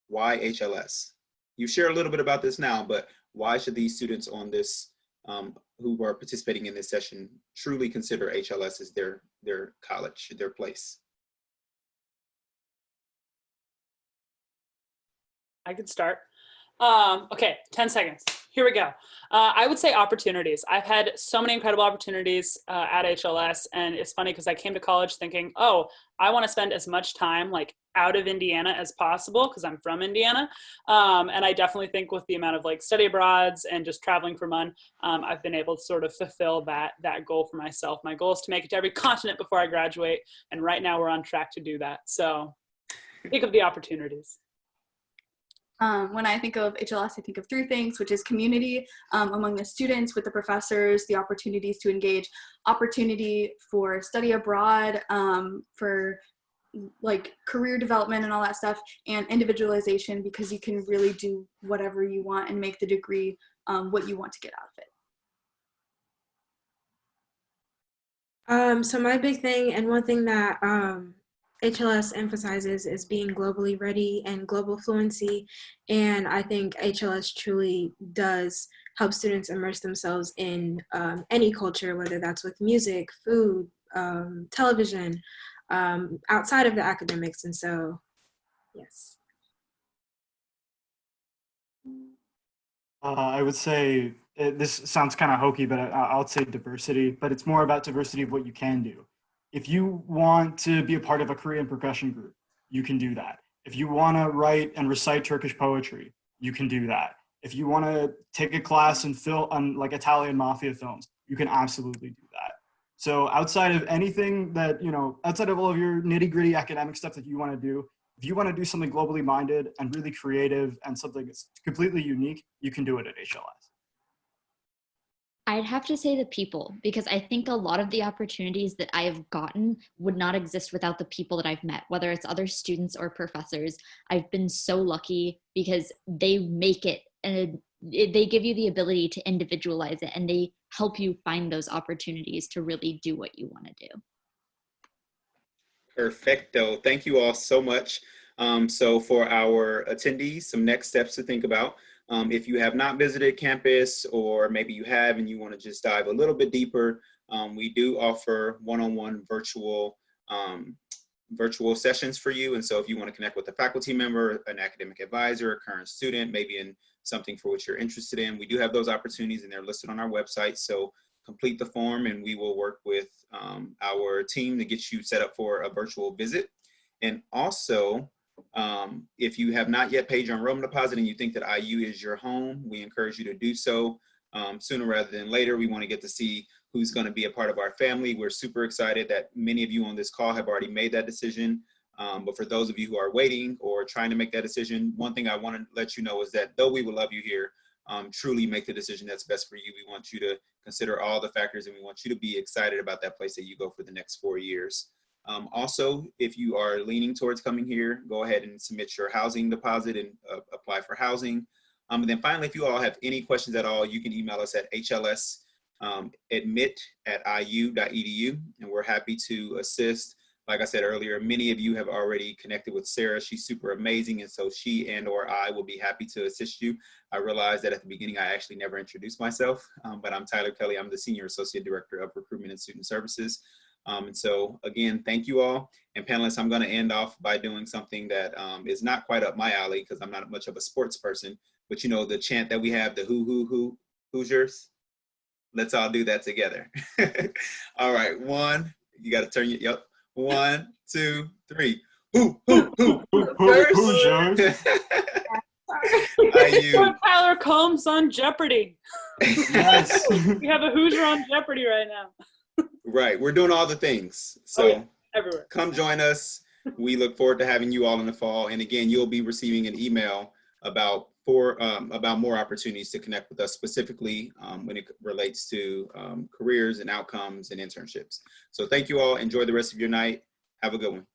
Why HLS? You share a little bit about this now, but why should these students on this who are participating in this session truly consider HLS as their college, their place? I could start. Okay, 10 seconds. Here we go. I would say opportunities. I've had so many incredible opportunities at HLS, and it's funny because I came to college thinking, oh, I want to spend as much time like out of Indiana as possible because I'm from Indiana. And I definitely think with the amount of like study abroads and just traveling for fun, I've been able to sort of fulfill that goal for myself. My goal is to make it to every continent before I graduate, and right now we're on track to do that. So think of the opportunities. When I think of HLS, I think of three things, which is community among the students, with the professors, the opportunities to engage, opportunity for study abroad, for like career development and all that stuff, and individualization, because you can really do whatever you want and make the degree what you want to get out of it. So my big thing, and one thing that HLS emphasizes, is being globally ready and global fluency. And I think HLS truly does help students immerse themselves in any culture, whether that's with music, food, television, outside of the academics. And so, yes. I would say, this sounds kind of hokey, but I would say diversity, but it's more about diversity of what you can do. If you want to be a part of a Korean percussion group, you can do that. If you want to write and recite Turkish poetry, you can do that. If you want to take a class and film on like Italian mafia films, you can absolutely do that. So outside of anything that, outside of all of your nitty-gritty academic stuff that you want to do, if you want to do something globally minded and really creative and something that's completely unique, you can do it at HLS. I'd have to say the people, because I think a lot of the opportunities that I have gotten would not exist without the people that I've met, whether it's other students or professors. I've been so lucky because they make it, and they give you the ability to individualize it, and they help you find those opportunities to really do what you want to do. Perfecto. Thank you all so much. So for our attendees, some next steps to think about. If you have not visited campus, or maybe you have and you want to just dive a little bit deeper, we do offer one-on-one virtual sessions for you. And so if you want to connect with a faculty member, an academic advisor, a current student, maybe in something for which you're interested in, we do have those opportunities, and they're listed on our website. So complete the form and we will work with our team to get you set up for a virtual visit. And also, if you have not yet paid your enrollment deposit and you think that IU is your home, we encourage you to do so sooner rather than later. We want to get to see who's going to be a part of our family. We're super excited that many of you on this call have already made that decision. But for those of you who are waiting or trying to make that decision, one thing I want to let you know is that though we will love you here, truly make the decision that's best for you. We want you to consider all the factors, and we want you to be excited about that place that you go for the next 4 years. Also, if you are leaning towards coming here, go ahead and submit your housing deposit and apply for housing. And then finally, if you all have any questions at all, you can email us at hls.admit@iu.edu, and we're happy to assist. Like I said earlier, many of you have already connected with Sarah. She's super amazing, and so she and/or I will be happy to assist you. I realized that at the beginning I actually never introduced myself, but I'm Tyler Kelly. I'm the Senior Associate Director of Recruitment and Student Services. And so again, thank you all. And panelists, I'm going to end off by doing something that is not quite up my alley because I'm not much of a sports person, but you know, the chant that we have, the who, Hoosiers. Let's all do that together. All right, you got to turn your, yep. 1, 2, 3. Hoosiers. Tyler Combs on Jeopardy. Yes. We have a Hoosier on Jeopardy right now. Right, we're doing all the things. So everywhere. Come join us. We look forward to having you all in the fall. And again, you'll be receiving an email about more opportunities to connect with us, specifically when it relates to careers and outcomes and internships. So thank you all. Enjoy the rest of your night. Have a good one.